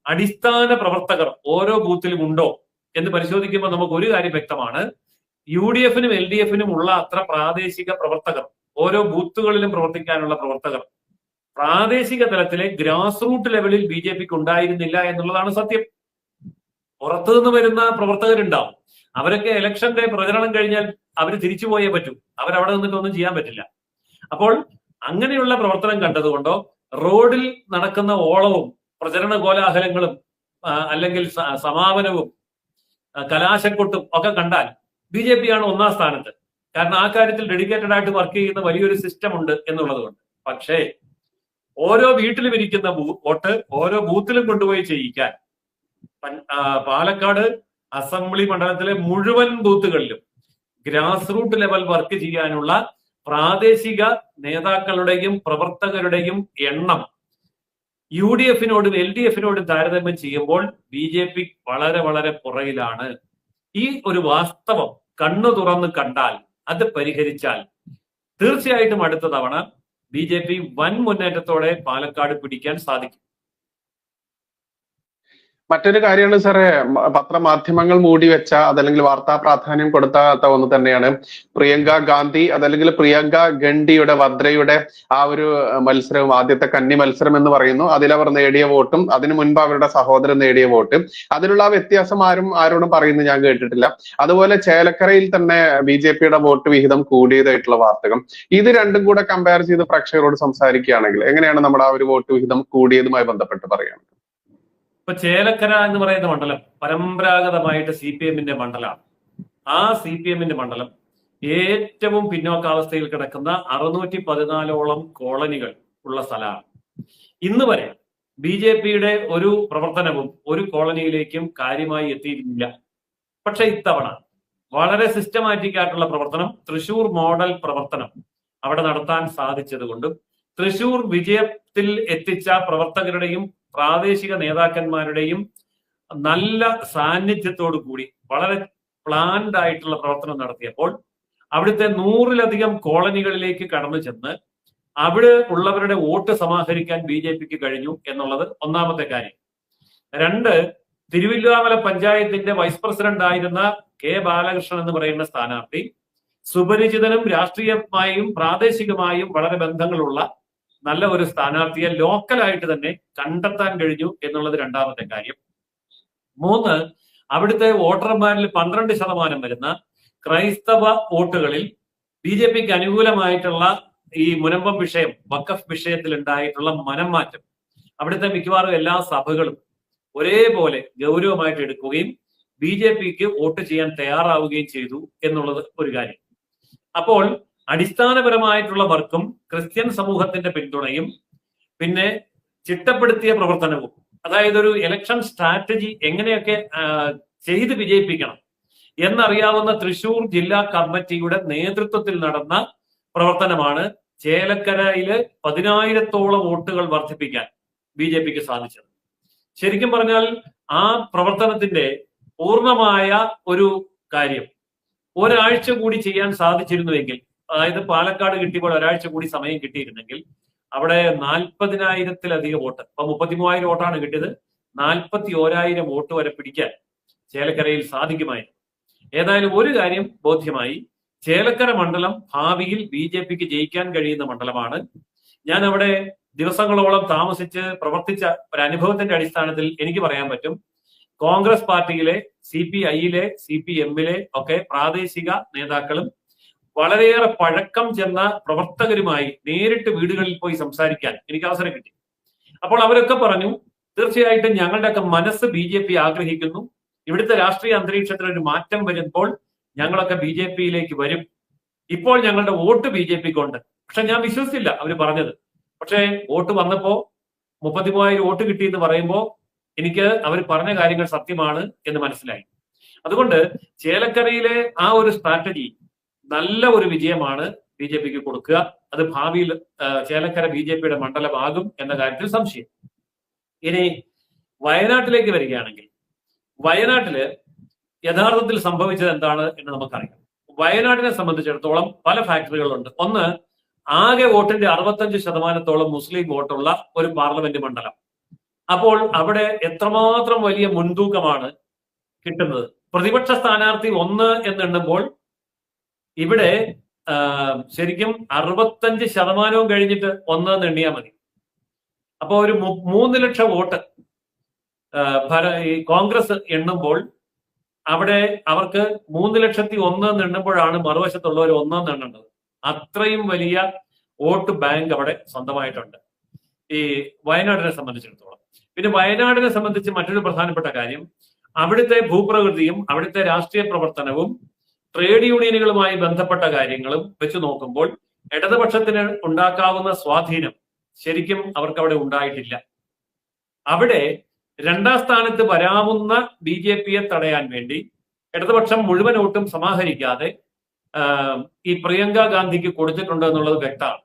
Speaker 2: അടിസ്ഥാന പ്രവർത്തകർ ഓരോ ബൂത്തിലും ഉണ്ടോ എന്ന് പരിശോധിക്കുമ്പോൾ നമുക്ക് ഒരു കാര്യം വ്യക്തമാണ്. UDF-നും LDF-നും ഉള്ള അത്ര പ്രാദേശിക പ്രവർത്തകർ, ഓരോ ബൂത്തുകളിലും പ്രവർത്തിക്കാനുള്ള പ്രവർത്തകർ പ്രാദേശിക തലത്തിലെ ഗ്രാസ് റൂട്ട് ലെവലിൽ ബി ജെ പിക്ക് ഉണ്ടായിരുന്നില്ല എന്നുള്ളതാണ് സത്യം. പുറത്തുനിന്ന് വരുന്ന പ്രവർത്തകരുണ്ടാവും. അവരൊക്കെ ഇലക്ഷന്റെ പ്രചരണം കഴിഞ്ഞാൽ അവർ തിരിച്ചു പോയേ പറ്റൂ. അവരവിടെ നിന്നിട്ടൊന്നും ചെയ്യാൻ പറ്റില്ല. അപ്പോൾ അങ്ങനെയുള്ള പ്രവർത്തനം കണ്ടതുകൊണ്ടോ റോഡിൽ നടക്കുന്ന ഓളവും പ്രചരണ കോലാഹലങ്ങളും അല്ലെങ്കിൽ സമാപനവും കലാശക്കൊട്ടും ഒക്കെ കണ്ടാൽ ബി ജെ പി ആണ് 1-ാം സ്ഥാനത്ത്. കാരണം ആ കാര്യത്തിൽ ഡെഡിക്കേറ്റഡ് ആയിട്ട് വർക്ക് ചെയ്യുന്ന വലിയൊരു സിസ്റ്റം ഉണ്ട് എന്നുള്ളത് കൊണ്ട്. പക്ഷേ ഓരോ വീട്ടിലും ഇരിക്കുന്ന വോട്ട് ഓരോ ബൂത്തിലും കൊണ്ടുപോയി ചെയ്യിക്കാൻ പാലക്കാട് അസംബ്ലി മണ്ഡലത്തിലെ മുഴുവൻ ബൂത്തുകളിലും ഗ്രാസ് റൂട്ട് ലെവൽ വർക്ക് ചെയ്യാനുള്ള പ്രാദേശിക നേതാക്കളുടെയും പ്രവർത്തകരുടെയും എണ്ണം UDF-നോടും LDF-നോടും താരതമ്യം ചെയ്യുമ്പോൾ ബി ജെ പി വളരെ വളരെ പുറകിലാണ്. ഈ ഒരു വാസ്തവം കണ്ണു തുറന്ന് കണ്ടാൽ, അത് പരിഹരിച്ചാൽ തീർച്ചയായിട്ടും അടുത്ത തവണ ബി ജെ പി വൻ മുന്നേറ്റത്തോടെ പാലക്കാട് പിടിക്കാൻ സാധിക്കും.
Speaker 1: മറ്റൊരു കാര്യമാണ് സാറേ, പത്രമാധ്യമങ്ങൾ മൂടി വെച്ച അതല്ലെങ്കിൽ വാർത്താ പ്രാധാന്യം കൊടുത്താത്ത ഒന്ന് തന്നെയാണ് പ്രിയങ്ക ഗാന്ധി അതല്ലെങ്കിൽ പ്രിയങ്ക ഗണ്ഡിയുടെ വദ്രയുടെ ആ ഒരു മത്സരവും. ആദ്യത്തെ കന്നി മത്സരം എന്ന് പറയുന്നു. അതിലവർ നേടിയ വോട്ടും അതിനു മുൻപ് അവരുടെ സഹോദരൻ നേടിയ വോട്ടും, അതിലുള്ള ആ വ്യത്യാസം ആരോടും പറയുന്നത് ഞാൻ കേട്ടിട്ടില്ല. അതുപോലെ ചേലക്കരയിൽ തന്നെ BJP-യുടെ വോട്ട് വിഹിതം കൂടിയതായിട്ടുള്ള വാർത്തകം. ഇത് രണ്ടും കൂടെ കമ്പയർ ചെയ്ത് പ്രേക്ഷകരോട് സംസാരിക്കുകയാണെങ്കിൽ എങ്ങനെയാണ് നമ്മുടെ ആ ഒരു വോട്ട് വിഹിതം കൂടിയതുമായി ബന്ധപ്പെട്ട് പറയുന്നത്?
Speaker 2: ഇപ്പൊ ചേലക്കര എന്ന് പറയുന്ന മണ്ഡലം പരമ്പരാഗതമായിട്ട് CPM-ന്റെ മണ്ഡലമാണ്. ആ CPM-ന്റെ മണ്ഡലം ഏറ്റവും പിന്നോക്കാവസ്ഥയിൽ കിടക്കുന്ന 614ഓളം കോളനികൾ ഉള്ള സ്ഥലമാണ്. ഇന്ന് വരെ BJP-യുടെ ഒരു പ്രവർത്തനവും ഒരു കോളനിയിലേക്കും കാര്യമായി എത്തിയിരുന്നില്ല. പക്ഷെ ഇത്തവണ വളരെ സിസ്റ്റമാറ്റിക് ആയിട്ടുള്ള പ്രവർത്തനം, തൃശൂർ മോഡൽ പ്രവർത്തനം അവിടെ നടത്താൻ സാധിച്ചത് കൊണ്ടും തൃശൂർ വിജയത്തിൽ എത്തിച്ച പ്രവർത്തകരുടെയും പ്രാദേശിക നേതാക്കന്മാരുടെയും നല്ല സാന്നിധ്യത്തോടു കൂടി വളരെ പ്ലാൻഡ് ആയിട്ടുള്ള പ്രവർത്തനം നടത്തിയപ്പോൾ അവിടുത്തെ 100-ലധികം കോളനികളിലേക്ക് കടന്നു ചെന്ന് അവിടെ ഉള്ളവരുടെ വോട്ട് സമാഹരിക്കാൻ BJP-ക്ക് കഴിഞ്ഞു എന്നുള്ളത് ഒന്നാമത്തെ കാര്യം. 2, തിരുവില്ലാമല പഞ്ചായത്തിന്റെ വൈസ് പ്രസിഡന്റ് ആയിരുന്ന കെ ബാലകൃഷ്ണൻ എന്ന് പറയുന്ന സ്ഥാനാർത്ഥി സുപരിചിതനും രാഷ്ട്രീയമായും പ്രാദേശികമായും വളരെ ബന്ധങ്ങളുള്ള നല്ല ഒരു സ്ഥാനാർത്ഥിയെ ലോക്കലായിട്ട് തന്നെ കണ്ടെത്താൻ കഴിഞ്ഞു എന്നുള്ളത് രണ്ടാമത്തെ കാര്യം. 3, അവിടുത്തെ വോട്ടർമാരിൽ 12% വരുന്ന ക്രൈസ്തവ വോട്ടുകളിൽ BJPക്ക് അനുകൂലമായിട്ടുള്ള ഈ മുനമ്പം വിഷയം, വഖഫ് വിഷയത്തിൽ ഉണ്ടായിട്ടുള്ള മനംമാറ്റം അവിടുത്തെ മിക്കവാറും എല്ലാ സഭകളും ഒരേപോലെ ഗൗരവമായിട്ട് എടുക്കുകയും BJPക്ക് വോട്ട് ചെയ്യാൻ തയ്യാറാവുകയും ചെയ്തു എന്നുള്ളത് ഒരു കാര്യം. അപ്പോൾ അടിസ്ഥാനപരമായിട്ടുള്ള വർക്കും ക്രിസ്ത്യൻ സമൂഹത്തിന്റെ പിന്തുണയും പിന്നെ ചിട്ടപ്പെടുത്തിയ പ്രവർത്തനവും, അതായത് ഒരു ഇലക്ഷൻ സ്ട്രാറ്റജി എങ്ങനെയൊക്കെ ചെയ്ത് വിജയിപ്പിക്കണം എന്നറിയാവുന്ന തൃശൂർ ജില്ലാ കമ്മിറ്റിയുടെ നേതൃത്വത്തിൽ നടന്ന പ്രവർത്തനമാണ് ചേലക്കരയില് 10,000-ഓളം വോട്ടുകൾ വർദ്ധിപ്പിക്കാൻ BJPക്ക് സാധിച്ചത്. ശരിക്കും പറഞ്ഞാൽ ആ പ്രവർത്തനത്തിന്റെ പൂർണ്ണമായ ഒരു കാര്യം ഒരാഴ്ച കൂടി ചെയ്യാൻ സാധിച്ചിരുന്നുവെങ്കിൽ, അതായത് പാലക്കാട് കിട്ടിയപ്പോൾ ഒരാഴ്ച കൂടി സമയം കിട്ടിയിരുന്നെങ്കിൽ അവിടെ 40,000-ത്തിലധികം വോട്ട്, ഇപ്പൊ 33,000 വോട്ടാണ് കിട്ടിയത്, 41,000 വോട്ട് വരെ പിടിക്കാൻ ചേലക്കരയിൽ സാധിക്കുമായിരുന്നു. ഏതായാലും ഒരു കാര്യം ബോധ്യമായി, ചേലക്കര മണ്ഡലം ഭാവിയിൽ BJPക്ക് ജയിക്കാൻ കഴിയുന്ന മണ്ഡലമാണ്. ഞാൻ അവിടെ ദിവസങ്ങളോളം താമസിച്ച് പ്രവർത്തിച്ച ഒരു അനുഭവത്തിന്റെ അടിസ്ഥാനത്തിൽ എനിക്ക് പറയാൻ പറ്റും, കോൺഗ്രസ് പാർട്ടിയിലെ CPIയിലെ CPMലെ ഒക്കെ പ്രാദേശിക നേതാക്കളും വളരെയേറെ പഴക്കം ചെന്ന പ്രവർത്തകരുമായി നേരിട്ട് വീടുകളിൽ പോയി സംസാരിക്കാൻ എനിക്ക് അവസരം കിട്ടി. അപ്പോൾ അവരൊക്കെ പറഞ്ഞു, തീർച്ചയായിട്ടും ഞങ്ങളുടെയൊക്കെ മനസ്സ് BJP ആഗ്രഹിക്കുന്നു, ഇവിടുത്തെ രാഷ്ട്രീയ അന്തരീക്ഷത്തിൽ ഒരു മാറ്റം വരുമ്പോൾ ഞങ്ങളൊക്കെ BJPയിലേക്ക് വരും, ഇപ്പോൾ ഞങ്ങളുടെ വോട്ട് BJPക്കുണ്ട്. പക്ഷെ ഞാൻ വിശ്വസിച്ചില്ല അവര് പറഞ്ഞത്. പക്ഷേ വോട്ട് വന്നപ്പോ 33,000 വോട്ട് കിട്ടിയെന്ന് പറയുമ്പോൾ എനിക്ക് അവർ പറഞ്ഞ കാര്യങ്ങൾ സത്യമാണ് എന്ന് മനസ്സിലായി. അതുകൊണ്ട് ചേലക്കരയിലെ ആ ഒരു സ്ട്രാറ്റജി നല്ല ഒരു വിജയമാണ് BJPക്ക് കൊടുക്കുക. അത് ഭാവിയിൽ ചേലക്കര BJPയുടെ മണ്ഡലമാകും എന്ന കാര്യത്തിൽ സംശയം. ഇനി വയനാട്ടിലേക്ക് വരികയാണെങ്കിൽ, വയനാട്ടില് യഥാർത്ഥത്തിൽ സംഭവിച്ചത് എന്താണ് എന്ന് നമുക്കറിയാം. വയനാട്ടിനെ സംബന്ധിച്ചിടത്തോളം പല ഫാക്ടറികളുണ്ട്. ഒന്ന്, ആകെ വോട്ടിന്റെ 65%-ഓളം മുസ്ലിം വോട്ടുള്ള ഒരു പാർലമെന്റ് മണ്ഡലം. അപ്പോൾ അവിടെ എത്രമാത്രം വലിയ മുൻതൂക്കമാണ് കിട്ടുന്നത്. പ്രതിപക്ഷ സ്ഥാനാർത്ഥി 1 എന്നെണ്ണുമ്പോൾ ഇവിടെ ശരിക്കും 65% കഴിഞ്ഞിട്ട് 1 എന്ന് എണ്ണിയാൽ മതി. അപ്പൊ ഒരു 3 ലക്ഷം വോട്ട് ഈ കോൺഗ്രസ് എണ്ണുമ്പോൾ അവിടെ അവർക്ക് 3,01,000 എന്ന് എണ്ണുമ്പോഴാണ് മറുവശത്തുള്ളവർ 1 എന്ന് എണ്ണേണ്ടത്. അത്രയും വലിയ വോട്ട് ബാങ്ക് അവിടെ സ്വന്തമായിട്ടുണ്ട് ഈ വയനാടിനെ സംബന്ധിച്ചിടത്തോളം. പിന്നെ വയനാടിനെ സംബന്ധിച്ച് മറ്റൊരു പ്രധാനപ്പെട്ട കാര്യം, അവിടുത്തെ ഭൂപ്രകൃതിയും അവിടുത്തെ രാഷ്ട്രീയ പ്രവർത്തനവും ട്രേഡ് യൂണിയനുകളുമായി ബന്ധപ്പെട്ട കാര്യങ്ങളും വെച്ച് നോക്കുമ്പോൾ ഇടതുപക്ഷത്തിന് ഉണ്ടാക്കാവുന്ന സ്വാധീനം ശരിക്കും അവർക്ക് അവിടെ ഉണ്ടായിട്ടില്ല. അവിടെ 2ാം സ്ഥാനത്ത് വരാവുന്ന BJPയെ തടയാൻ വേണ്ടി ഇടതുപക്ഷം മുഴുവൻ വോട്ടും സമാഹരിക്കാതെ ഈ പ്രിയങ്ക ഗാന്ധിക്ക് കൊടുത്തിട്ടുണ്ട് എന്നുള്ളത് വ്യക്തമാണ്.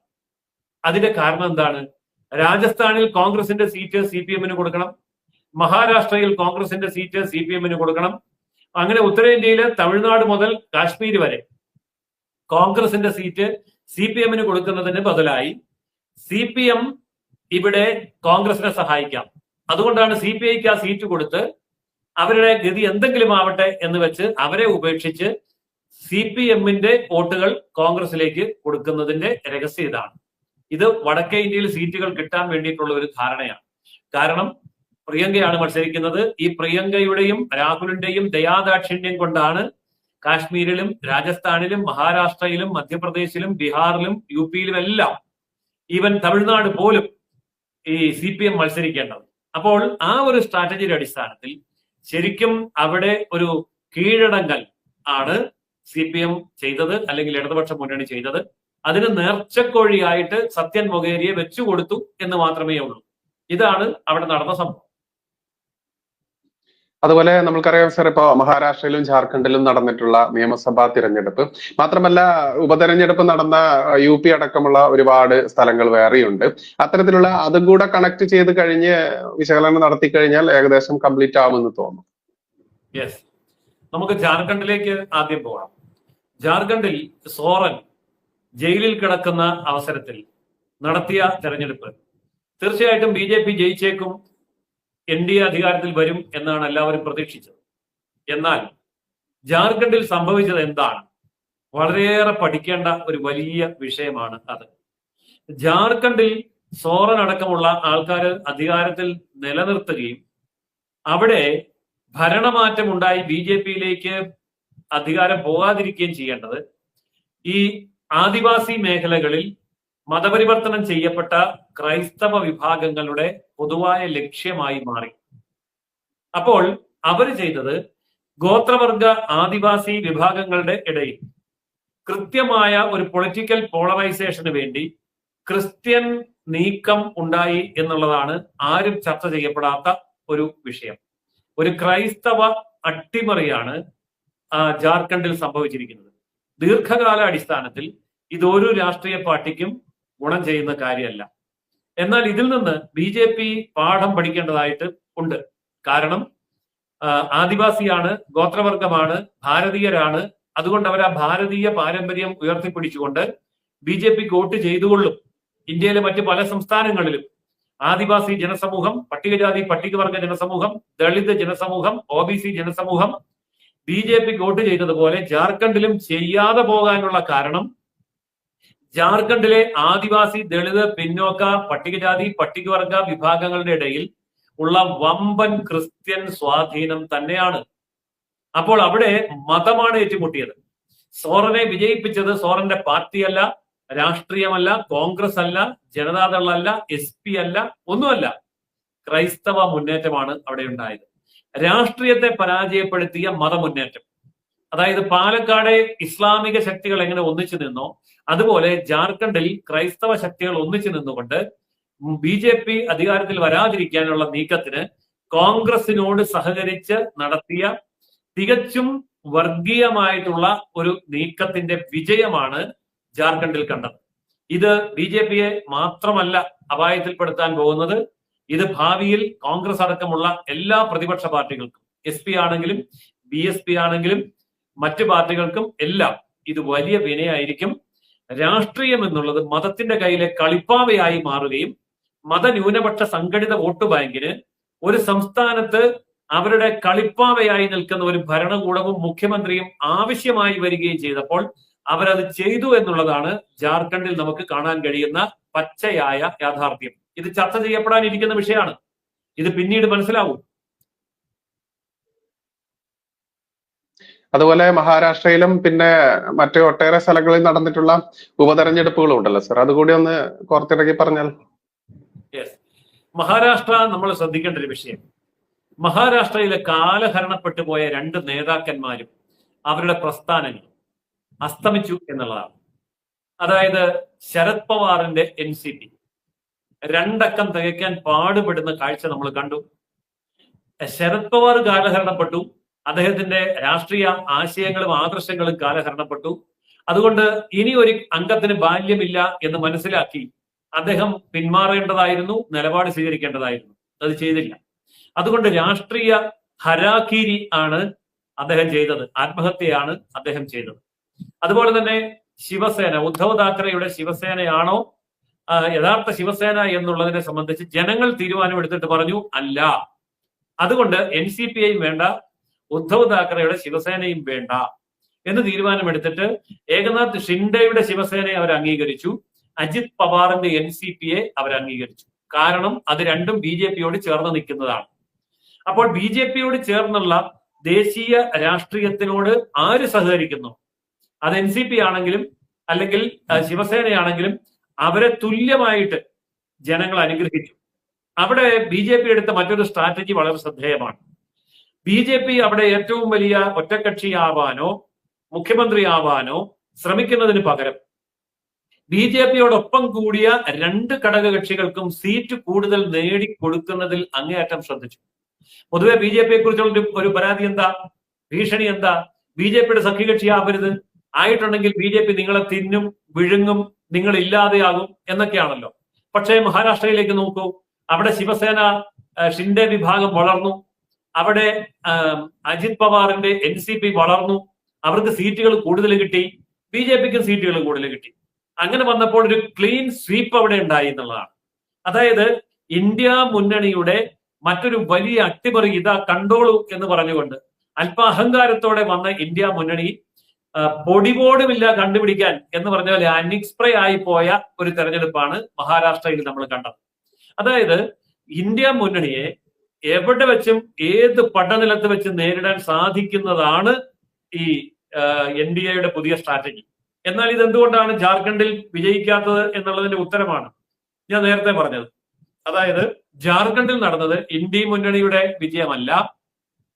Speaker 2: അതിന്റെ കാരണം എന്താണ്? രാജസ്ഥാനിൽ കോൺഗ്രസിന്റെ സീറ്റ് CPMന് കൊടുക്കണം, മഹാരാഷ്ട്രയിൽ കോൺഗ്രസിന്റെ സീറ്റ് CPMന് കൊടുക്കണം. അങ്ങനെ ഉത്തരേന്ത്യയിലെ തമിഴ്നാട് മുതൽ കാശ്മീർ വരെ കോൺഗ്രസിന്റെ സീറ്റ് CPMന് കൊടുക്കുന്നതിന് ബദലായി CPM ഇവിടെ കോൺഗ്രസിനെ സഹായിക്കാം. അതുകൊണ്ടാണ് CPIക്ക് ആ സീറ്റ് കൊടുത്ത് അവരുടെ ഗതി എന്തെങ്കിലും ആവട്ടെ എന്ന് വെച്ച് അവരെ ഉപേക്ഷിച്ച് CPMന്റെ വോട്ടുകൾ കോൺഗ്രസിലേക്ക് കൊടുക്കുന്നതിന്റെ രഹസ്യം ഇതാണ്. ഇത് വടക്കേ ഇന്ത്യയിൽ സീറ്റുകൾ കിട്ടാൻ വേണ്ടിയിട്ടുള്ള ഒരു ധാരണയാണ്. കാരണം പ്രിയങ്കയാണ് മത്സരിക്കുന്നത്. ഈ പ്രിയങ്കയുടെയും രാഹുലിന്റെയും ദയാദാക്ഷിണ്യം കൊണ്ടാണ് കാശ്മീരിലും രാജസ്ഥാനിലും മഹാരാഷ്ട്രയിലും മധ്യപ്രദേശിലും ബീഹാറിലും UPയിലും എല്ലാം, ഈവൻ തമിഴ്നാട് പോലും ഈ CPM മത്സരിക്കേണ്ടത്. അപ്പോൾ ആ ഒരു സ്ട്രാറ്റജിയുടെ അടിസ്ഥാനത്തിൽ ശരിക്കും അവിടെ ഒരു കീഴടങ്ങൽ ആണ് CPM ചെയ്തത്, അല്ലെങ്കിൽ ഇടതുപക്ഷ മുന്നണി ചെയ്തത്. അതിന് നേർച്ചക്കോഴിയായിട്ട് സത്യൻ മൊകേരിയെ വെച്ചുകൊടുത്തു എന്ന് മാത്രമേ ഉള്ളൂ. ഇതാണ് അവിടെ നടന്ന സംഭവം.
Speaker 1: അതുപോലെ നമ്മൾക്കറിയാം സർ, ഇപ്പോ മഹാരാഷ്ട്രയിലും ജാർഖണ്ഡിലും നടന്നിട്ടുള്ള നിയമസഭാ തിരഞ്ഞെടുപ്പ് മാത്രമല്ല, ഉപതെരഞ്ഞെടുപ്പ് നടന്ന UP അടക്കമുള്ള ഒരുപാട് സ്ഥലങ്ങൾ വേറെയുണ്ട്. അത്തരത്തിലുള്ള അതും കൂടെ കണക്ട് ചെയ്ത് കഴിഞ്ഞ് വിശകലനം നടത്തി കഴിഞ്ഞാൽ ഏകദേശം കംപ്ലീറ്റ് ആവുമെന്ന് തോന്നുന്നു.
Speaker 2: യെസ്, നമുക്ക് ജാർഖണ്ഡിലേക്ക് ആദ്യം പോകാം. ജാർഖണ്ഡിൽ സോറൻ ജയിലിൽ കിടക്കുന്ന അവസരത്തിൽ നടത്തിയ തെരഞ്ഞെടുപ്പ് തീർച്ചയായിട്ടും BJP ജയിച്ചേക്കും, NDA അധികാരത്തിൽ വരും എന്നാണ് എല്ലാവരും പ്രതീക്ഷിച്ചത്. എന്നാൽ ജാർഖണ്ഡിൽ സംഭവിച്ചത് എന്താണ്? വളരെയേറെ പഠിക്കേണ്ട ഒരു വലിയ വിഷയമാണ് അത്. ജാർഖണ്ഡിൽ സോറൻ അടക്കമുള്ള ആൾക്കാർ അധികാരത്തിൽ നിലനിർത്തുകയും അവിടെ ഭരണമാറ്റം ഉണ്ടായി BJP-യിലേക്ക് അധികാരം പോകാതിരിക്കുകയും ചെയ്യേണ്ടത് ഈ ആദിവാസി മേഖലകളിൽ മതപരിവർത്തനം ചെയ്യപ്പെട്ട ക്രൈസ്തവ വിഭാഗങ്ങളുടെ പൊതുവായ ലക്ഷ്യമായി മാറി. അപ്പോൾ അവര് ചെയ്തത് ഗോത്രവർഗ ആദിവാസി വിഭാഗങ്ങളുടെ ഇടയിൽ കൃത്യമായ ഒരു പൊളിറ്റിക്കൽ പോളറൈസേഷന് വേണ്ടി ക്രിസ്ത്യൻ നീക്കം ഉണ്ടായി എന്നുള്ളതാണ് ആരും ചർച്ച ചെയ്യപ്പെടാത്ത ഒരു വിഷയം. ഒരു ക്രൈസ്തവ അട്ടിമറിയാണ് ജാർഖണ്ഡിൽ സംഭവിച്ചിരിക്കുന്നത്. ദീർഘകാല അടിസ്ഥാനത്തിൽ ഇതൊരു രാഷ്ട്രീയ പാർട്ടിക്കും ഗുണം ചെയ്യുന്ന കാര്യമല്ല. എന്നാൽ ഇതിൽ നിന്ന് BJP പാഠം പഠിക്കേണ്ടതായിട്ട് ഉണ്ട്. കാരണം ആദിവാസിയാണ്, ഗോത്രവർഗമാണ്, ഭാരതീയരാണ്. അതുകൊണ്ട് അവർ ആ ഭാരതീയ പാരമ്പര്യം ഉയർത്തിപ്പിടിച്ചുകൊണ്ട് BJP-ക്ക് വോട്ട് ചെയ്തുകൊള്ളും. ഇന്ത്യയിലെ മറ്റ് പല സംസ്ഥാനങ്ങളിലും ആദിവാസി ജനസമൂഹം, പട്ടികജാതി പട്ടികവർഗ ജനസമൂഹം, ദളിത് ജനസമൂഹം, OBC ജനസമൂഹം BJP-ക്ക് വോട്ട് ചെയ്തതുപോലെ ജാർഖണ്ഡിലും ചെയ്യാതെ പോകാനുള്ള കാരണം ജാർഖണ്ഡിലെ ആദിവാസി, ദളിത്, പിന്നോക്ക, പട്ടികജാതി പട്ടികവർഗ വിഭാഗങ്ങളുടെ ഇടയിൽ ഉള്ള വമ്പൻ ക്രിസ്ത്യൻ സ്വാധീനം തന്നെയാണ്. അപ്പോൾ അവിടെ മതമാണ് ഏറ്റുമുട്ടിയത്. സോറനെ വിജയിപ്പിച്ചത് സോറന്റെ പാർട്ടിയല്ല, രാഷ്ട്രീയമല്ല, കോൺഗ്രസ് അല്ല, ജനതാദളല്ല, SP അല്ല, ഒന്നുമല്ല. ക്രൈസ്തവ മുന്നേറ്റമാണ് അവിടെ ഉണ്ടായത്. രാഷ്ട്രീയത്തെ പരാജയപ്പെടുത്തിയ മതമുന്നേറ്റം. അതായത് പാലക്കാട് ഇസ്ലാമിക ശക്തികൾ എങ്ങനെ ഒന്നിച്ചു നിന്നോ അതുപോലെ ജാർഖണ്ഡിൽ ക്രൈസ്തവ ശക്തികൾ ഒന്നിച്ചു നിന്നുകൊണ്ട് BJP അധികാരത്തിൽ വരാതിരിക്കാനുള്ള നീക്കത്തിന് കോൺഗ്രസിനോട് സഹകരിച്ച് നടത്തിയ തികച്ചും വർഗീയമായിട്ടുള്ള ഒരു നീക്കത്തിന്റെ വിജയമാണ് ജാർഖണ്ഡിൽ കണ്ടത്. ഇത് BJP-യെ മാത്രമല്ല അപായത്തിൽപ്പെടുത്താൻ പോകുന്നത്, ഇത് ഭാവിയിൽ കോൺഗ്രസ് അടക്കമുള്ള എല്ലാ പ്രതിപക്ഷ പാർട്ടികൾക്കും, SP ആണെങ്കിലും BSP ആണെങ്കിലും മറ്റു പാർട്ടികൾക്കും എല്ലാം ഇത് വലിയ വിനയായിരിക്കും. രാഷ്ട്രീയം എന്നുള്ളത് മതത്തിന്റെ കയ്യിലെ കളിപ്പാവയായി മാറുകയും മതന്യൂനപക്ഷ സംഘടിത വോട്ട് ബാങ്കിന് ഒരു സംസ്ഥാനത്ത് അവരുടെ കളിപ്പാവയായി നിൽക്കുന്ന ഒരു ഭരണകൂടവും മുഖ്യമന്ത്രിയും ആവശ്യമായി വരികയും ചെയ്തപ്പോൾ അവരത് ചെയ്തു എന്നുള്ളതാണ് ജാർഖണ്ഡിൽ നമുക്ക് കാണാൻ കഴിയുന്ന പച്ചയായ യാഥാർത്ഥ്യം. ഇത് ചർച്ച ചെയ്യപ്പെടാനിരിക്കുന്ന വിഷയമാണ്. ഇത് പിന്നീട് മനസ്സിലാവും.
Speaker 1: അതുപോലെ മഹാരാഷ്ട്രയിലും പിന്നെ മറ്റു ഒട്ടേറെ സ്ഥലങ്ങളിൽ നടന്നിട്ടുള്ള ഉപതെരഞ്ഞെടുപ്പുകളും ഉണ്ടല്ലോ സർ, അതുകൂടി ഒന്ന് പുറത്തിറക്കി പറഞ്ഞാൽ.
Speaker 2: മഹാരാഷ്ട്ര നമ്മൾ ശ്രദ്ധിക്കേണ്ട ഒരു വിഷയം. മഹാരാഷ്ട്രയിലെ കാലഹരണപ്പെട്ടു പോയ രണ്ട് നേതാക്കന്മാരും അവരുടെ പ്രസ്ഥാനങ്ങൾ അസ്തമിച്ചു എന്നുള്ളതാണ്. അതായത് ശരത് പവാറിന്റെ NCP രണ്ടക്കം തികയ്ക്കാൻ പാടുപെടുന്ന കാഴ്ച നമ്മൾ കണ്ടു. ശരത് പവാർ കാലഹരണപ്പെട്ടു, അദ്ദേഹത്തിന്റെ രാഷ്ട്രീയ ആശയങ്ങളും ആദർശങ്ങളും കാലഹരണപ്പെട്ടു. അതുകൊണ്ട് ഇനി ഒരു അംഗത്തിന് ബാല്യമില്ല എന്ന് മനസ്സിലാക്കി അദ്ദേഹം പിന്മാറേണ്ടതായിരുന്നു, നിലപാട് സ്വീകരിക്കേണ്ടതായിരുന്നു. അത് ചെയ്തില്ല. അതുകൊണ്ട് രാഷ്ട്രീയ ഹരാക്കിരി ആണ് അദ്ദേഹം ചെയ്തത്, ആത്മഹത്യയാണ് അദ്ദേഹം ചെയ്തത്. അതുപോലെ തന്നെ ശിവസേന, ഉദ്ധവ് താക്കറെയുടെ ശിവസേനയാണോ യഥാർത്ഥ ശിവസേന എന്നുള്ളതിനെ സംബന്ധിച്ച് ജനങ്ങൾ തീരുമാനമെടുത്തിട്ട് പറഞ്ഞു അല്ല. അതുകൊണ്ട് NCP-യും വേണ്ട, ഉദ്ധവ് താക്കറെയുടെ ശിവസേനയും വേണ്ട എന്ന് തീരുമാനമെടുത്തിട്ട് ഏകനാഥ് ഷിൻഡെയുടെ ശിവസേനയെ അവർ അംഗീകരിച്ചു, അജിത് പവാറിന്റെ NCP-യെ അവർ അംഗീകരിച്ചു. കാരണം അത് രണ്ടും BJP-യോട് ചേർന്ന് നിൽക്കുന്നതാണ്. അപ്പോൾ BJP-യോട് ചേർന്നുള്ള ദേശീയ രാഷ്ട്രീയത്തിനോട് ആര് സഹകരിക്കുന്നു, അത് NCP ആണെങ്കിലും അല്ലെങ്കിൽ ശിവസേനയാണെങ്കിലും അവരെ തുല്യമായിട്ട് ജനങ്ങൾ അനുഗ്രഹിച്ചു. അവിടെ BJP എടുത്ത മറ്റൊരു സ്ട്രാറ്റജി വളരെ ശ്രദ്ധേയമാണ്. BJP അവിടെ ഏറ്റവും വലിയ ഒറ്റക്കക്ഷിയാവാനോ മുഖ്യമന്ത്രിയാവാനോ ശ്രമിക്കുന്നതിന് പകരം BJP-യോടൊപ്പം കൂടിയ രണ്ട് ഘടകകക്ഷികൾക്കും സീറ്റ് കൂടുതൽ നേടിക്കൊടുക്കുന്നതിൽ അങ്ങേയറ്റം ശ്രദ്ധിച്ചു. പൊതുവെ BJP-യെ കുറിച്ചുള്ള ഒരു പരാതി എന്താ, ഭീഷണി എന്താ? BJP-യുടെ സഖ്യകക്ഷിയാവരുത്, ആയിട്ടുണ്ടെങ്കിൽ BJP നിങ്ങളെ തിന്നും വിഴുങ്ങും, നിങ്ങൾ ഇല്ലാതെയാകും എന്നൊക്കെയാണല്ലോ. പക്ഷേ മഹാരാഷ്ട്രയിലേക്ക് നോക്കൂ, അവിടെ ശിവസേന ഷിൻഡെ വിഭാഗം വളർന്നു, അവിടെ അജിത് പവാറിന്റെ NCP വളർന്നു, അവർക്ക് സീറ്റുകൾ കൂടുതൽ കിട്ടി, BJP-ക്കും സീറ്റുകൾ കൂടുതൽ കിട്ടി. അങ്ങനെ വന്നപ്പോൾ ഒരു ക്ലീൻ സ്വീപ്പ് അവിടെ ഉണ്ടായി എന്നുള്ളതാണ്. അതായത് ഇന്ത്യ മുന്നണിയുടെ മറ്റൊരു വലിയ അട്ടിമറി ഇതാ കണ്ടോളൂ എന്ന് പറഞ്ഞുകൊണ്ട് അല്പ അഹങ്കാരത്തോടെ വന്ന ഇന്ത്യ മുന്നണി പൊടിപോടുമില്ല കണ്ടുപിടിക്കാൻ എന്ന് പറഞ്ഞ പോലെ അനിക്സ്പ്രേ ആയി പോയ ഒരു തെരഞ്ഞെടുപ്പാണ് മഹാരാഷ്ട്രയിൽ നമ്മൾ കണ്ടത്. അതായത് ഇന്ത്യ മുന്നണിയെ എവിടെ വെച്ചും ഏത് പടനിലത്ത് വെച്ച് നേരിടാൻ സാധിക്കുന്നതാണ് ഈ NDAയുടെ പുതിയ സ്ട്രാറ്റജി. എന്നാൽ ഇതെന്തുകൊണ്ടാണ് ജാർഖണ്ഡിൽ വിജയിക്കാത്തത് എന്നുള്ളതിന്റെ ഉത്തരമാണ് ഞാൻ നേരത്തെ പറഞ്ഞത്. അതായത് ജാർഖണ്ഡിൽ നടന്നത് ഇന്ത്യ മുന്നണിയുടെ വിജയമല്ല,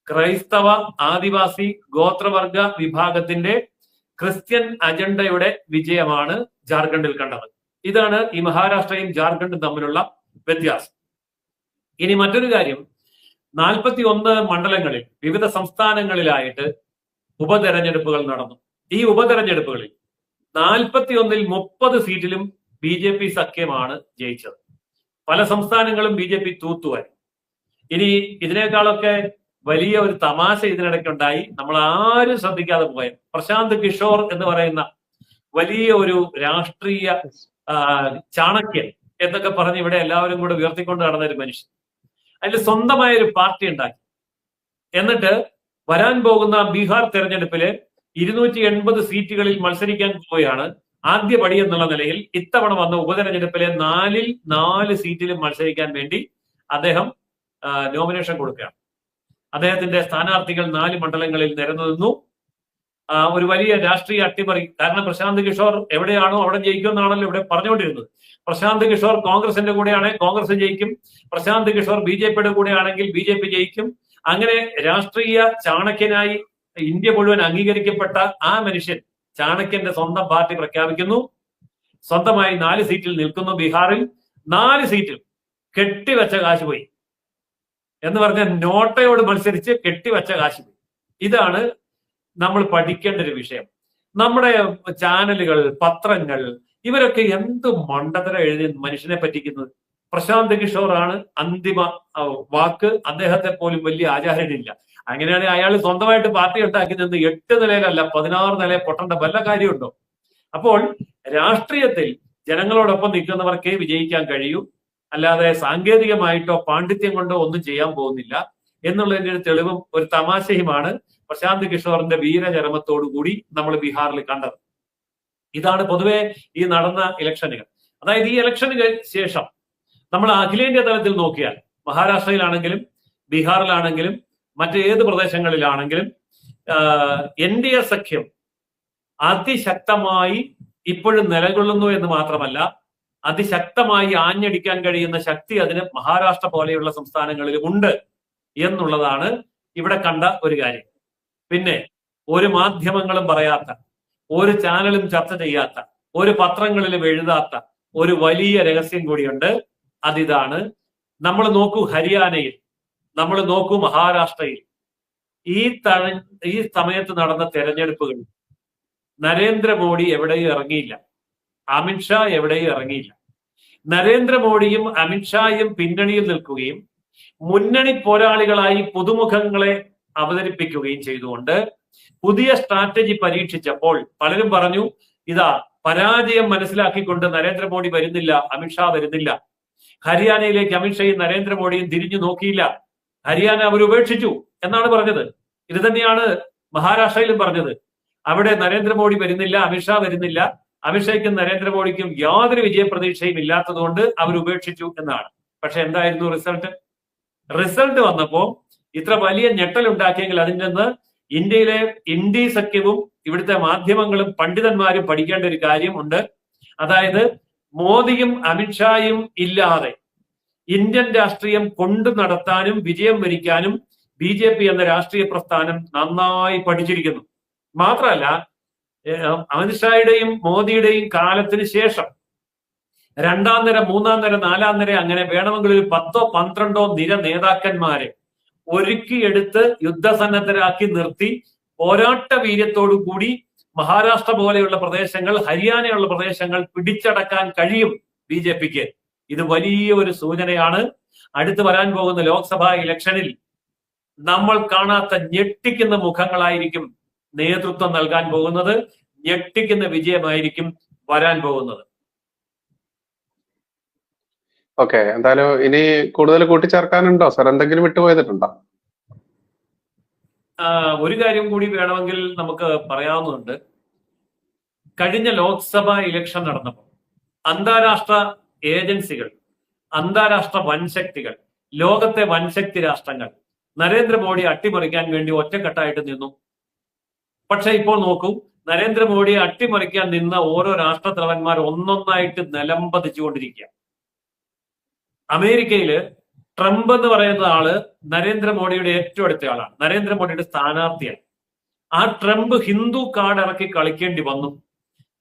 Speaker 2: ക്രൈസ്തവ, ആദിവാസി, ഗോത്രവർഗ വിഭാഗത്തിന്റെ ക്രിസ്ത്യൻ അജണ്ടയുടെ വിജയമാണ് ജാർഖണ്ഡിൽ കണ്ടത്. ഇതാണ് ഈ മഹാരാഷ്ട്രയും ജാർഖണ്ഡും തമ്മിലുള്ള വ്യത്യാസം. ഇനി മറ്റൊരു കാര്യം, 41 മണ്ഡലങ്ങളിൽ വിവിധ സംസ്ഥാനങ്ങളിലായിട്ട് ഉപതെരഞ്ഞെടുപ്പുകൾ നടന്നു. ഈ ഉപതെരഞ്ഞെടുപ്പുകളിൽ 41-ൽ 30 സീറ്റിലും BJP സഖ്യമാണ് ജയിച്ചത്. പല സംസ്ഥാനങ്ങളും BJP തൂത്തുവായി. ഇനി ഇതിനേക്കാളൊക്കെ വലിയ ഒരു തമാശ ഇതിനിടയ്ക്കുണ്ടായി, നമ്മൾ ആരും ശ്രദ്ധിക്കാതെ പോയ പ്രശാന്ത് കിഷോർ എന്ന് പറയുന്ന വലിയ ഒരു രാഷ്ട്രീയ ചാണക്യൻ എന്നൊക്കെ പറഞ്ഞ് ഇവിടെ എല്ലാവരും കൂടെ ഉയർത്തിക്കൊണ്ട് നടന്ന ഒരു മനുഷ്യൻ അതിൽ സ്വന്തമായ ഒരു പാർട്ടി ഉണ്ടാക്കി. എന്നിട്ട് വരാൻ പോകുന്ന ബീഹാർ തെരഞ്ഞെടുപ്പില് 280 സീറ്റുകളിൽ മത്സരിക്കാൻ പോവുകയാണ്. ആദ്യ പടി എന്നുള്ള നിലയിൽ ഇത്തവണ വന്ന ഉപതെരഞ്ഞെടുപ്പിലെ 4-ൽ 4 സീറ്റിലും മത്സരിക്കാൻ വേണ്ടി അദ്ദേഹം നോമിനേഷൻ കൊടുക്കുകയാണ്. അദ്ദേഹത്തിന്റെ സ്ഥാനാർത്ഥികൾ 4 മണ്ഡലങ്ങളിൽ നിരന്നു നിന്നു. ഒരു വലിയ രാഷ്ട്രീയ അട്ടിമറി. കാരണം പ്രശാന്ത് കിഷോർ എവിടെയാണോ അവിടെ ജയിക്കുമെന്നാണല്ലോ ഇവിടെ പറഞ്ഞുകൊണ്ടിരുന്നത്. പ്രശാന്ത് കിഷോർ കോൺഗ്രസിന്റെ കൂടെയാണെങ്കിൽ കോൺഗ്രസ് ജയിക്കും, പ്രശാന്ത് കിഷോർ BJPയുടെ കൂടെയാണെങ്കിൽ BJP ജയിക്കും. അങ്ങനെ രാഷ്ട്രീയ ചാണക്യനായി ഇന്ത്യ മുഴുവൻ അംഗീകരിക്കപ്പെട്ട ആ മനുഷ്യൻ ചാണക്യന്റെ സ്വന്തം പാർട്ടി പ്രഖ്യാപിക്കുന്നു. സ്വന്തമായി 4 സീറ്റിൽ നിൽക്കുന്നു. ബീഹാറിൽ 4 സീറ്റിൽ കെട്ടിവെച്ച കാശ് പോയി എന്ന് പറഞ്ഞാൽ നോട്ടയോട് മത്സരിച്ച് കെട്ടിവെച്ച കാശ് പോയി. ഇതാണ് നമ്മൾ പഠിക്കേണ്ട ഒരു വിഷയം. നമ്മുടെ ചാനലുകൾ, പത്രങ്ങൾ, ഇവരൊക്കെ എന്ത് മണ്ടത്തരം എഴുതി മനുഷ്യനെ പറ്റിക്കുന്നത്. പ്രശാന്ത് കിഷോറാണ് അന്തിമ വാക്ക്. അദ്ദേഹത്തെ പോലും വലിയ ആചാര്യനില്ല. അങ്ങനെയാണെങ്കിൽ അയാൾ സ്വന്തമായിട്ട് പാർട്ടി ഉണ്ടാക്കി നിന്ന് 8 നിലയിലല്ല 16 നിലയിൽ പൊട്ടേണ്ട വല്ല കാര്യമുണ്ടോ? അപ്പോൾ രാഷ്ട്രീയത്തിൽ ജനങ്ങളോടൊപ്പം നിൽക്കുന്നവർക്കേ വിജയിക്കാൻ കഴിയൂ, അല്ലാതെ സാങ്കേതികമായിട്ടോ പാണ്ഡിത്യം കൊണ്ടോ ഒന്നും ചെയ്യാൻ പോകുന്നില്ല എന്നുള്ളതിന്റെ ഒരു തെളിവും ഒരു തമാശയുമാണ് പ്രശാന്ത് കിഷോറിന്റെ വീരചരമത്തോടു കൂടി നമ്മൾ ബീഹാറിൽ കണ്ടത്. ഇതാണ് പൊതുവെ ഈ നടന്ന ഇലക്ഷനുകൾ. അതായത് ഈ ഇലക്ഷനുകൾ ശേഷം നമ്മൾ അഖിലേന്ത്യാ തലത്തിൽ നോക്കിയാൽ മഹാരാഷ്ട്രയിലാണെങ്കിലും ബീഹാറിലാണെങ്കിലും മറ്റേത് പ്രദേശങ്ങളിലാണെങ്കിലും NDA സഖ്യം അതിശക്തമായി ഇപ്പോഴും നിലകൊള്ളുന്നു എന്ന് മാത്രമല്ല, അതിശക്തമായി ആഞ്ഞടിക്കാൻ കഴിയുന്ന ശക്തി അതിന് മഹാരാഷ്ട്ര പോലെയുള്ള സംസ്ഥാനങ്ങളിലും ഉണ്ട് എന്നുള്ളതാണ് ഇവിടെ കണ്ട ഒരു കാര്യം. പിന്നെ ഒരു മാധ്യമങ്ങളും പറയാത്ത, ഒരു ചാനലും ചർച്ച ചെയ്യാത്ത, ഒരു പത്രങ്ങളിലും എഴുതാത്ത ഒരു വലിയ രഹസ്യം കൂടിയുണ്ട്. അതിതാണ്, നമ്മൾ നോക്കൂ ഹരിയാനയിൽ, നമ്മൾ നോക്കൂ മഹാരാഷ്ട്രയിൽ, ഈ സമയത്ത് നടന്ന തെരഞ്ഞെടുപ്പുകൾ നരേന്ദ്രമോദി എവിടെയും ഇറങ്ങിയില്ല, അമിത്ഷാ എവിടെയും ഇറങ്ങിയില്ല. നരേന്ദ്രമോദിയും അമിത്ഷായും പിന്നണിയിൽ നിൽക്കുകയും മുന്നണി പോരാളികളായി പുതുമുഖങ്ങളെ അവതരിപ്പിക്കുകയും ചെയ്തുകൊണ്ട് പുതിയ സ്ട്രാറ്റജി പരീക്ഷിച്ചപ്പോൾ പലരും പറഞ്ഞു, ഇതാ പരാജയം മനസ്സിലാക്കിക്കൊണ്ട് നരേന്ദ്രമോദി വരുന്നില്ല, അമിത്ഷാ വരുന്നില്ല. ഹരിയാനയിലേക്ക് അമിത്ഷായും നരേന്ദ്രമോദിയും തിരിഞ്ഞു നോക്കിയില്ല, ഹരിയാന അവർ ഉപേക്ഷിച്ചു എന്നാണ് പറഞ്ഞത്. ഇത് തന്നെയാണ് മഹാരാഷ്ട്രയിലും പറഞ്ഞത്. അവിടെ നരേന്ദ്രമോദി വരുന്നില്ല, അമിത്ഷാ വരുന്നില്ല, അമിത്ഷായ്ക്കും നരേന്ദ്രമോദിക്കും യാതൊരു വിജയപ്രതീക്ഷയും ഇല്ലാത്തതുകൊണ്ട് അവർ ഉപേക്ഷിച്ചു എന്നാണ്. പക്ഷെ എന്തായിരുന്നു റിസൾട്ട് വന്നപ്പോ ഇത്ര വലിയ ഞെട്ടലുണ്ടാക്കിയെങ്കിൽ അതിൽ നിന്ന് ഇന്ത്യയിലെ ഇന്ത്യ സഖ്യവും ഇവിടുത്തെ മാധ്യമങ്ങളും പണ്ഡിതന്മാരും പഠിക്കേണ്ട ഒരു കാര്യം ഉണ്ട്. അതായത് മോദിയും അമിത്ഷായും ഇല്ലാതെ ഇന്ത്യൻ രാഷ്ട്രീയം കൊണ്ടു നടത്താനും വിജയം വരിക്കാനും BJP എന്ന രാഷ്ട്രീയ പ്രസ്ഥാനം നന്നായി പഠിച്ചിരിക്കുന്നു. മാത്രമല്ല അമിത്ഷായുടെയും മോദിയുടെയും കാലത്തിന് ശേഷം 2ാം നിര, 3ാം നിര, 4ാം നിര, അങ്ങനെ വേണമെങ്കിൽ ഒരു 10ഓ 12ഓ നിര നേതാക്കന്മാരെ ഒരുക്കിയെടുത്ത് യുദ്ധസന്നദ്ധരാക്കി നിർത്തി പോരാട്ട വീര്യത്തോടു കൂടി മഹാരാഷ്ട്ര പോലെയുള്ള പ്രദേശങ്ങൾ, ഹരിയാനയുള്ള പ്രദേശങ്ങൾ പിടിച്ചടക്കാൻ കഴിയും BJPക്ക്. ഇത് വലിയ ഒരു സൂചനയാണ്. അടുത്ത് വരാൻ പോകുന്ന ലോക്സഭാ ഇലക്ഷനിൽ നമ്മൾ കാണാത്ത ഞെട്ടിക്കുന്ന മുഖങ്ങളായിരിക്കും നേതൃത്വം നൽകാൻ പോകുന്നത്. ഞെട്ടിക്കുന്ന വിജയമായിരിക്കും വരാൻ പോകുന്നത്.
Speaker 1: ഓക്കെ, എന്തായാലും ഇനി കൂടുതൽ കൂട്ടിച്ചേർക്കാനുണ്ടോ സാർ? എന്തെങ്കിലും വിട്ടുപോയതിട്ടുണ്ടോ?
Speaker 2: ഒരു കാര്യം കൂടി വേണമെങ്കിൽ നമുക്ക് പറയാവുന്നതുണ്ട്. കഴിഞ്ഞ ലോക്സഭാ ഇലക്ഷൻ നടന്നപ്പോൾ അന്താരാഷ്ട്ര ഏജൻസികൾ, അന്താരാഷ്ട്ര വൻശക്തികൾ, ലോകത്തെ വൻശക്തി രാഷ്ട്രങ്ങൾ നരേന്ദ്രമോദി അട്ടിമറിക്കാൻ വേണ്ടി ഒറ്റക്കെട്ടായിട്ട് നിന്നു. പക്ഷെ ഇപ്പോൾ നോക്കൂ, നരേന്ദ്രമോദിയെ അട്ടിമറിക്കാൻ നിന്ന ഓരോ രാഷ്ട്രത്തലവന്മാർ ഒന്നൊന്നായിട്ട് നിലംപതിച്ചുകൊണ്ടിരിക്കുക. അമേരിക്കയില് ട്രംപ് എന്ന് പറയുന്ന ആള് നരേന്ദ്രമോദിയുടെ ഏറ്റവും അടുത്ത ആളാണ്, നരേന്ദ്രമോദിയുടെ സ്ഥാനാർത്ഥിയാണ്. ആ ട്രംപ് ഹിന്ദു കാർഡ് ഇറക്കി കളിക്കേണ്ടി വന്നു.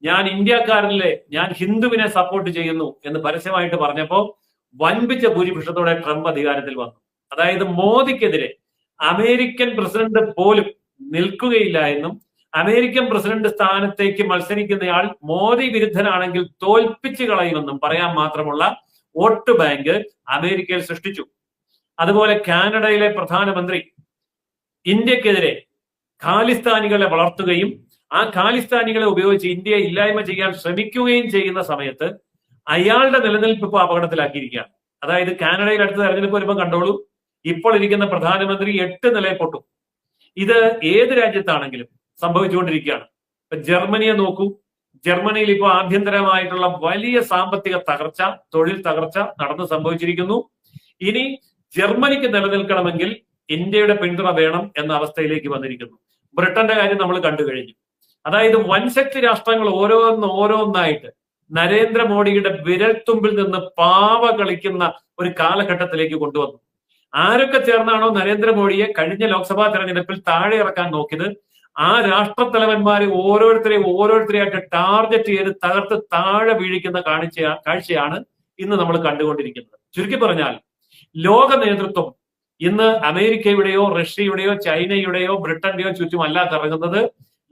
Speaker 2: ഞാൻ ഇന്ത്യക്കാരനിലെ, ഞാൻ ഹിന്ദുവിനെ സപ്പോർട്ട് ചെയ്യുന്നു എന്ന് പരസ്യമായിട്ട് പറഞ്ഞപ്പോ വൻപിച്ച ഭൂരിപക്ഷത്തോടെ ട്രംപ് അധികാരത്തിൽ വന്നു. അതായത് മോദിക്കെതിരെ അമേരിക്കൻ പ്രസിഡന്റ് പോലും നിൽക്കുകയില്ല എന്നും അമേരിക്കൻ പ്രസിഡന്റ് സ്ഥാനത്തേക്ക് മത്സരിക്കുന്നയാൾ മോദി വിരുദ്ധനാണെങ്കിൽ തോൽപ്പിച്ചു കളയുമെന്നും പറയാൻ മാത്രമുള്ള വോട്ട് ബാങ്ക് അമേരിക്കയിൽ സൃഷ്ടിച്ചു. അതുപോലെ കാനഡയിലെ പ്രധാനമന്ത്രി ഇന്ത്യക്കെതിരെ ഖാലിസ്ഥാനികളെ വളർത്തുകയും ആ ഖാലിസ്ഥാനികളെ ഉപയോഗിച്ച് ഇന്ത്യയെ ഇല്ലായ്മ ചെയ്യാൻ ശ്രമിക്കുകയും ചെയ്യുന്ന സമയത്ത് അയാളുടെ നിലനിൽപ്പ് ഇപ്പോൾ അപകടത്തിലാക്കിയിരിക്കുകയാണ്. അതായത് കാനഡയിൽ അടുത്ത തെരഞ്ഞെടുപ്പ് വരുമ്പോൾ കണ്ടോളൂ, ഇപ്പോൾ ഇരിക്കുന്ന പ്രധാനമന്ത്രി 8 നിലയിൽ പൊട്ടും. ഇത് ഏത് രാജ്യത്താണെങ്കിലും സംഭവിച്ചുകൊണ്ടിരിക്കുകയാണ്. ഇപ്പൊ ജർമ്മനിയെ നോക്കൂ, ജർമ്മനിയിൽ ഇപ്പോൾ ആഭ്യന്തരമായിട്ടുള്ള വലിയ സാമ്പത്തിക തകർച്ച, തൊഴിൽ തകർച്ച നടന്ന് സംഭവിച്ചിരിക്കുന്നു. ഇനി ജർമ്മനിക്ക് നിലനിൽക്കണമെങ്കിൽ ഇന്ത്യയുടെ പിന്തുണ വേണം എന്ന അവസ്ഥയിലേക്ക് വന്നിരിക്കുന്നു. ബ്രിട്ടന്റെ കാര്യം നമ്മൾ കണ്ടു കഴിഞ്ഞു. അതായത് വൻശക്തി രാഷ്ട്രങ്ങൾ ഓരോന്നായിട്ട് നരേന്ദ്രമോദിയുടെ വിരൽത്തുമ്പിൽ നിന്ന് പാവ കളിക്കുന്ന ഒരു കാലഘട്ടത്തിലേക്ക് കൊണ്ടുവന്നു. ആരൊക്കെ ചേർന്നാണോ നരേന്ദ്രമോദിയെ കഴിഞ്ഞ ലോക്സഭാ തെരഞ്ഞെടുപ്പിൽ താഴെ ഇറക്കാൻ നോക്കിയത്, ആ രാഷ്ട്രത്തലവന്മാരെ ഓരോരുത്തരെയായിട്ട് ടാർഗറ്റ് ചെയ്ത് തകർത്ത് താഴെ വീഴിക്കുന്ന കാഴ്ചയാണ് ഇന്ന് നമ്മൾ കണ്ടുകൊണ്ടിരിക്കുന്നത്. ചുരുക്കി പറഞ്ഞാൽ ലോക നേതൃത്വം ഇന്ന് അമേരിക്കയുടെയോ റഷ്യയുടെയോ ചൈനയുടെയോ ബ്രിട്ടന്റെയോ ചുറ്റുമല്ല കറങ്ങുന്നത്.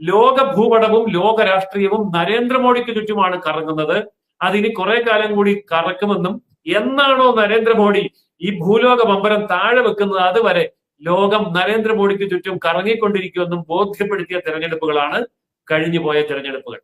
Speaker 2: ലോക ഭൂപടവും ലോക രാഷ്ട്രീയവും നരേന്ദ്രമോദിക്ക് ചുറ്റുമാണ് കറങ്ങുന്നത്. അതിനി കുറെ കാലം കൂടി കറക്കുമെന്നും എന്നാണോ നരേന്ദ്രമോദി ഈ ഭൂലോക ബമ്പരം താഴെ വെക്കുന്നത് അതുവരെ ലോകം നരേന്ദ്രമോദിക്ക് ചുറ്റും കറങ്ങിക്കൊണ്ടിരിക്കുമെന്നും ബോധ്യപ്പെടുത്തിയ തെരഞ്ഞെടുപ്പുകളാണ് കഴിഞ്ഞുപോയ തെരഞ്ഞെടുപ്പുകൾ.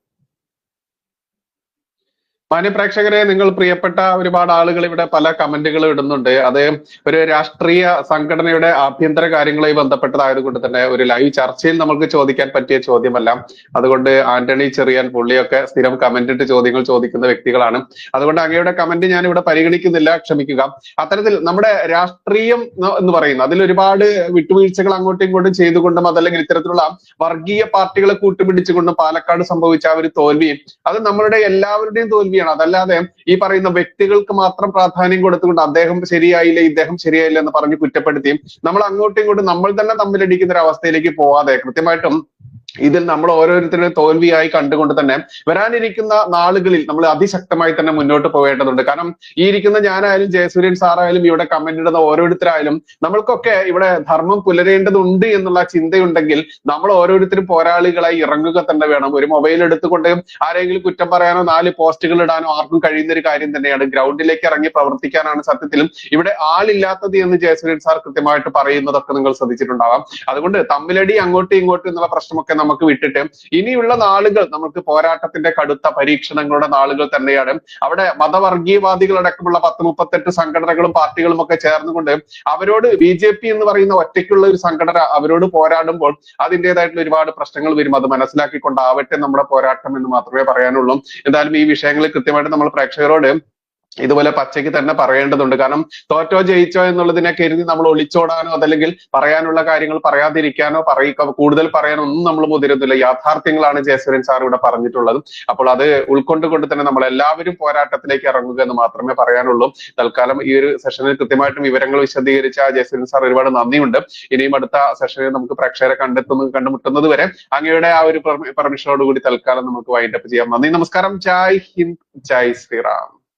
Speaker 1: മാന്യപ്രേക്ഷകരെ, നിങ്ങൾ പ്രിയപ്പെട്ട ഒരുപാട് ആളുകൾ ഇവിടെ പല കമന്റുകളും ഇടുന്നുണ്ട്. അത് ഒരു രാഷ്ട്രീയ സംഘടനയുടെ ആഭ്യന്തര കാര്യങ്ങളുമായി ബന്ധപ്പെട്ടതായതുകൊണ്ട് തന്നെ ഒരു ലൈവ് ചർച്ചയിൽ നമുക്ക് ചോദിക്കാൻ പറ്റിയ ചോദ്യമല്ല. അതുകൊണ്ട് ആന്റണി ചെറിയാൻ പുള്ളിയൊക്കെ സ്ഥിരം കമന്റ് ഇട്ട് ചോദ്യങ്ങൾ ചോദിക്കുന്ന വ്യക്തികളാണ്. അതുകൊണ്ട് അങ്ങയുടെ കമന്റ് ഞാൻ ഇവിടെ പരിഗണിക്കുന്നില്ല, ക്ഷമിക്കുക. അത്തരത്തിൽ നമ്മുടെ രാഷ്ട്രീയം എന്ന് പറയുന്നത് അതിൽ ഒരുപാട് വിട്ടുവീഴ്ചകൾ അങ്ങോട്ടും ഇങ്ങോട്ടും ചെയ്തുകൊണ്ടും അതല്ലെങ്കിൽ ഇത്തരത്തിലുള്ള വർഗീയ പാർട്ടികളെ കൂട്ടുപിടിച്ചുകൊണ്ടും പാലക്കാട് സംഭവിച്ച ആ ഒരു തോൽവി അത് നമ്മളുടെ എല്ലാവരുടെയും തോൽവി. അതല്ലാതെ ഈ പറയുന്ന വ്യക്തികൾക്ക് മാത്രം പ്രാധാന്യം കൊടുത്തുകൊണ്ട് അദ്ദേഹം ശരിയായില്ല, ഇദ്ദേഹം ശരിയായില്ല എന്ന് പറഞ്ഞ് കുറ്റപ്പെടുത്തിയും നമ്മൾ അങ്ങോട്ടും ഇങ്ങോട്ടും നമ്മൾ തന്നെ തമ്മിലടിക്കുന്ന ഒരു അവസ്ഥയിലേക്ക് പോവാതെ കൃത്യമായിട്ടും ഇതിൽ നമ്മൾ ഓരോരുത്തരുടെ തോൽവിയായി കണ്ടുകൊണ്ട് തന്നെ വരാനിരിക്കുന്ന നാളുകളിൽ നമ്മൾ അതിശക്തമായി തന്നെ മുന്നോട്ട് പോകേണ്ടതുണ്ട്. കാരണം ഈ ഇരിക്കുന്ന ഞാനായാലും ജയസൂര്യൻ സാറായാലും ഇവിടെ കമന്റ് ഇടുന്ന ഓരോരുത്തരായാലും നമ്മൾക്കൊക്കെ ഇവിടെ ധർമ്മം പുലരേണ്ടതുണ്ട് എന്നുള്ള ചിന്തയുണ്ടെങ്കിൽ നമ്മൾ ഓരോരുത്തരും പോരാളികളായി ഇറങ്ങുക തന്നെ വേണം. ഒരു മൊബൈൽ എടുത്തുകൊണ്ട് ആരെങ്കിലും കുറ്റം പറയാനോ 4 പോസ്റ്റുകൾ ഇടാനോ ആർക്കും കഴിയുന്ന ഒരു കാര്യം തന്നെയാണ്. ഗ്രൗണ്ടിലേക്ക് ഇറങ്ങി പ്രവർത്തിക്കാനാണ് സത്യത്തിലും ഇവിടെ ആളില്ലാത്തത് എന്ന് ജയസൂര്യൻ സാർ കൃത്യമായിട്ട് പറയുന്നതൊക്കെ നിങ്ങൾ ശ്രദ്ധിച്ചിട്ടുണ്ടാവാം. അതുകൊണ്ട് തമ്മിലടി അങ്ങോട്ടും ഇങ്ങോട്ടും എന്നുള്ള പ്രശ്നമൊക്കെ നമുക്ക് വിട്ടിട്ട് ഇനിയുള്ള നാളുകൾ നമുക്ക് പോരാട്ടത്തിന്റെ കടുത്ത പരീക്ഷണങ്ങളുടെ നാളുകൾ തന്നെയാണ്. അവിടെ മതവർഗീയവാദികളടക്കമുള്ള 10-38 സംഘടനകളും പാർട്ടികളും ഒക്കെ ചേർന്നുകൊണ്ട് അവരോട് BJP എന്ന് പറയുന്ന ഒറ്റയ്ക്കുള്ള ഒരു സംഘടന അവരോട് പോരാടുമ്പോൾ അതിൻ്റെതായിട്ടുള്ള ഒരുപാട് പ്രശ്നങ്ങൾ വരും. അത് മനസ്സിലാക്കിക്കൊണ്ടാവട്ടെ നമ്മുടെ പോരാട്ടം എന്ന് മാത്രമേ പറയാനുള്ളൂ. എന്തായാലും ഈ വിഷയങ്ങളിൽ കൃത്യമായിട്ട് നമ്മൾ പ്രേക്ഷകരോട് ഇതുപോലെ പച്ചയ്ക്ക് തന്നെ പറയേണ്ടതുണ്ട്. കാരണം തോറ്റോ ജയിച്ചോ എന്നുള്ളതിനെ കരുതി നമ്മൾ ഒളിച്ചോടാനോ അതല്ലെങ്കിൽ പറയാനുള്ള കാര്യങ്ങൾ പറയാതിരിക്കാനോ കൂടുതൽ പറയാനോ ഒന്നും നമ്മൾ മുതിരുന്നില്ല. യാഥാർത്ഥ്യങ്ങളാണ് ജയസൂര്യൻ സാർ ഇവിടെ പറഞ്ഞിട്ടുള്ളത്. അപ്പോൾ അത് ഉൾക്കൊണ്ടുകൊണ്ട് തന്നെ നമ്മൾ എല്ലാവരും പോരാട്ടത്തിലേക്ക് ഇറങ്ങുക എന്ന് മാത്രമേ പറയാനുള്ളൂ. തൽക്കാലം ഈ ഒരു സെഷനിൽ കൃത്യമായിട്ടും വിവരങ്ങൾ വിശദീകരിച്ച ജയസൂര്യൻ സാർ ഒരുപാട് നന്ദിയുണ്ട്. ഇനിയും അടുത്ത സെഷനിൽ നമുക്ക് പ്രേക്ഷകരെ കണ്ടുമുട്ടുന്നത് വരെ അങ്ങയുടെ ആ ഒരു പെർമിഷനോടുകൂടി തൽക്കാലം നമുക്ക് വൈൻഡപ്പ് ചെയ്യാം. നന്ദി, നമസ്കാരം. ജയ് ഹിന്ദ്, ജയ് ശ്രീറാം.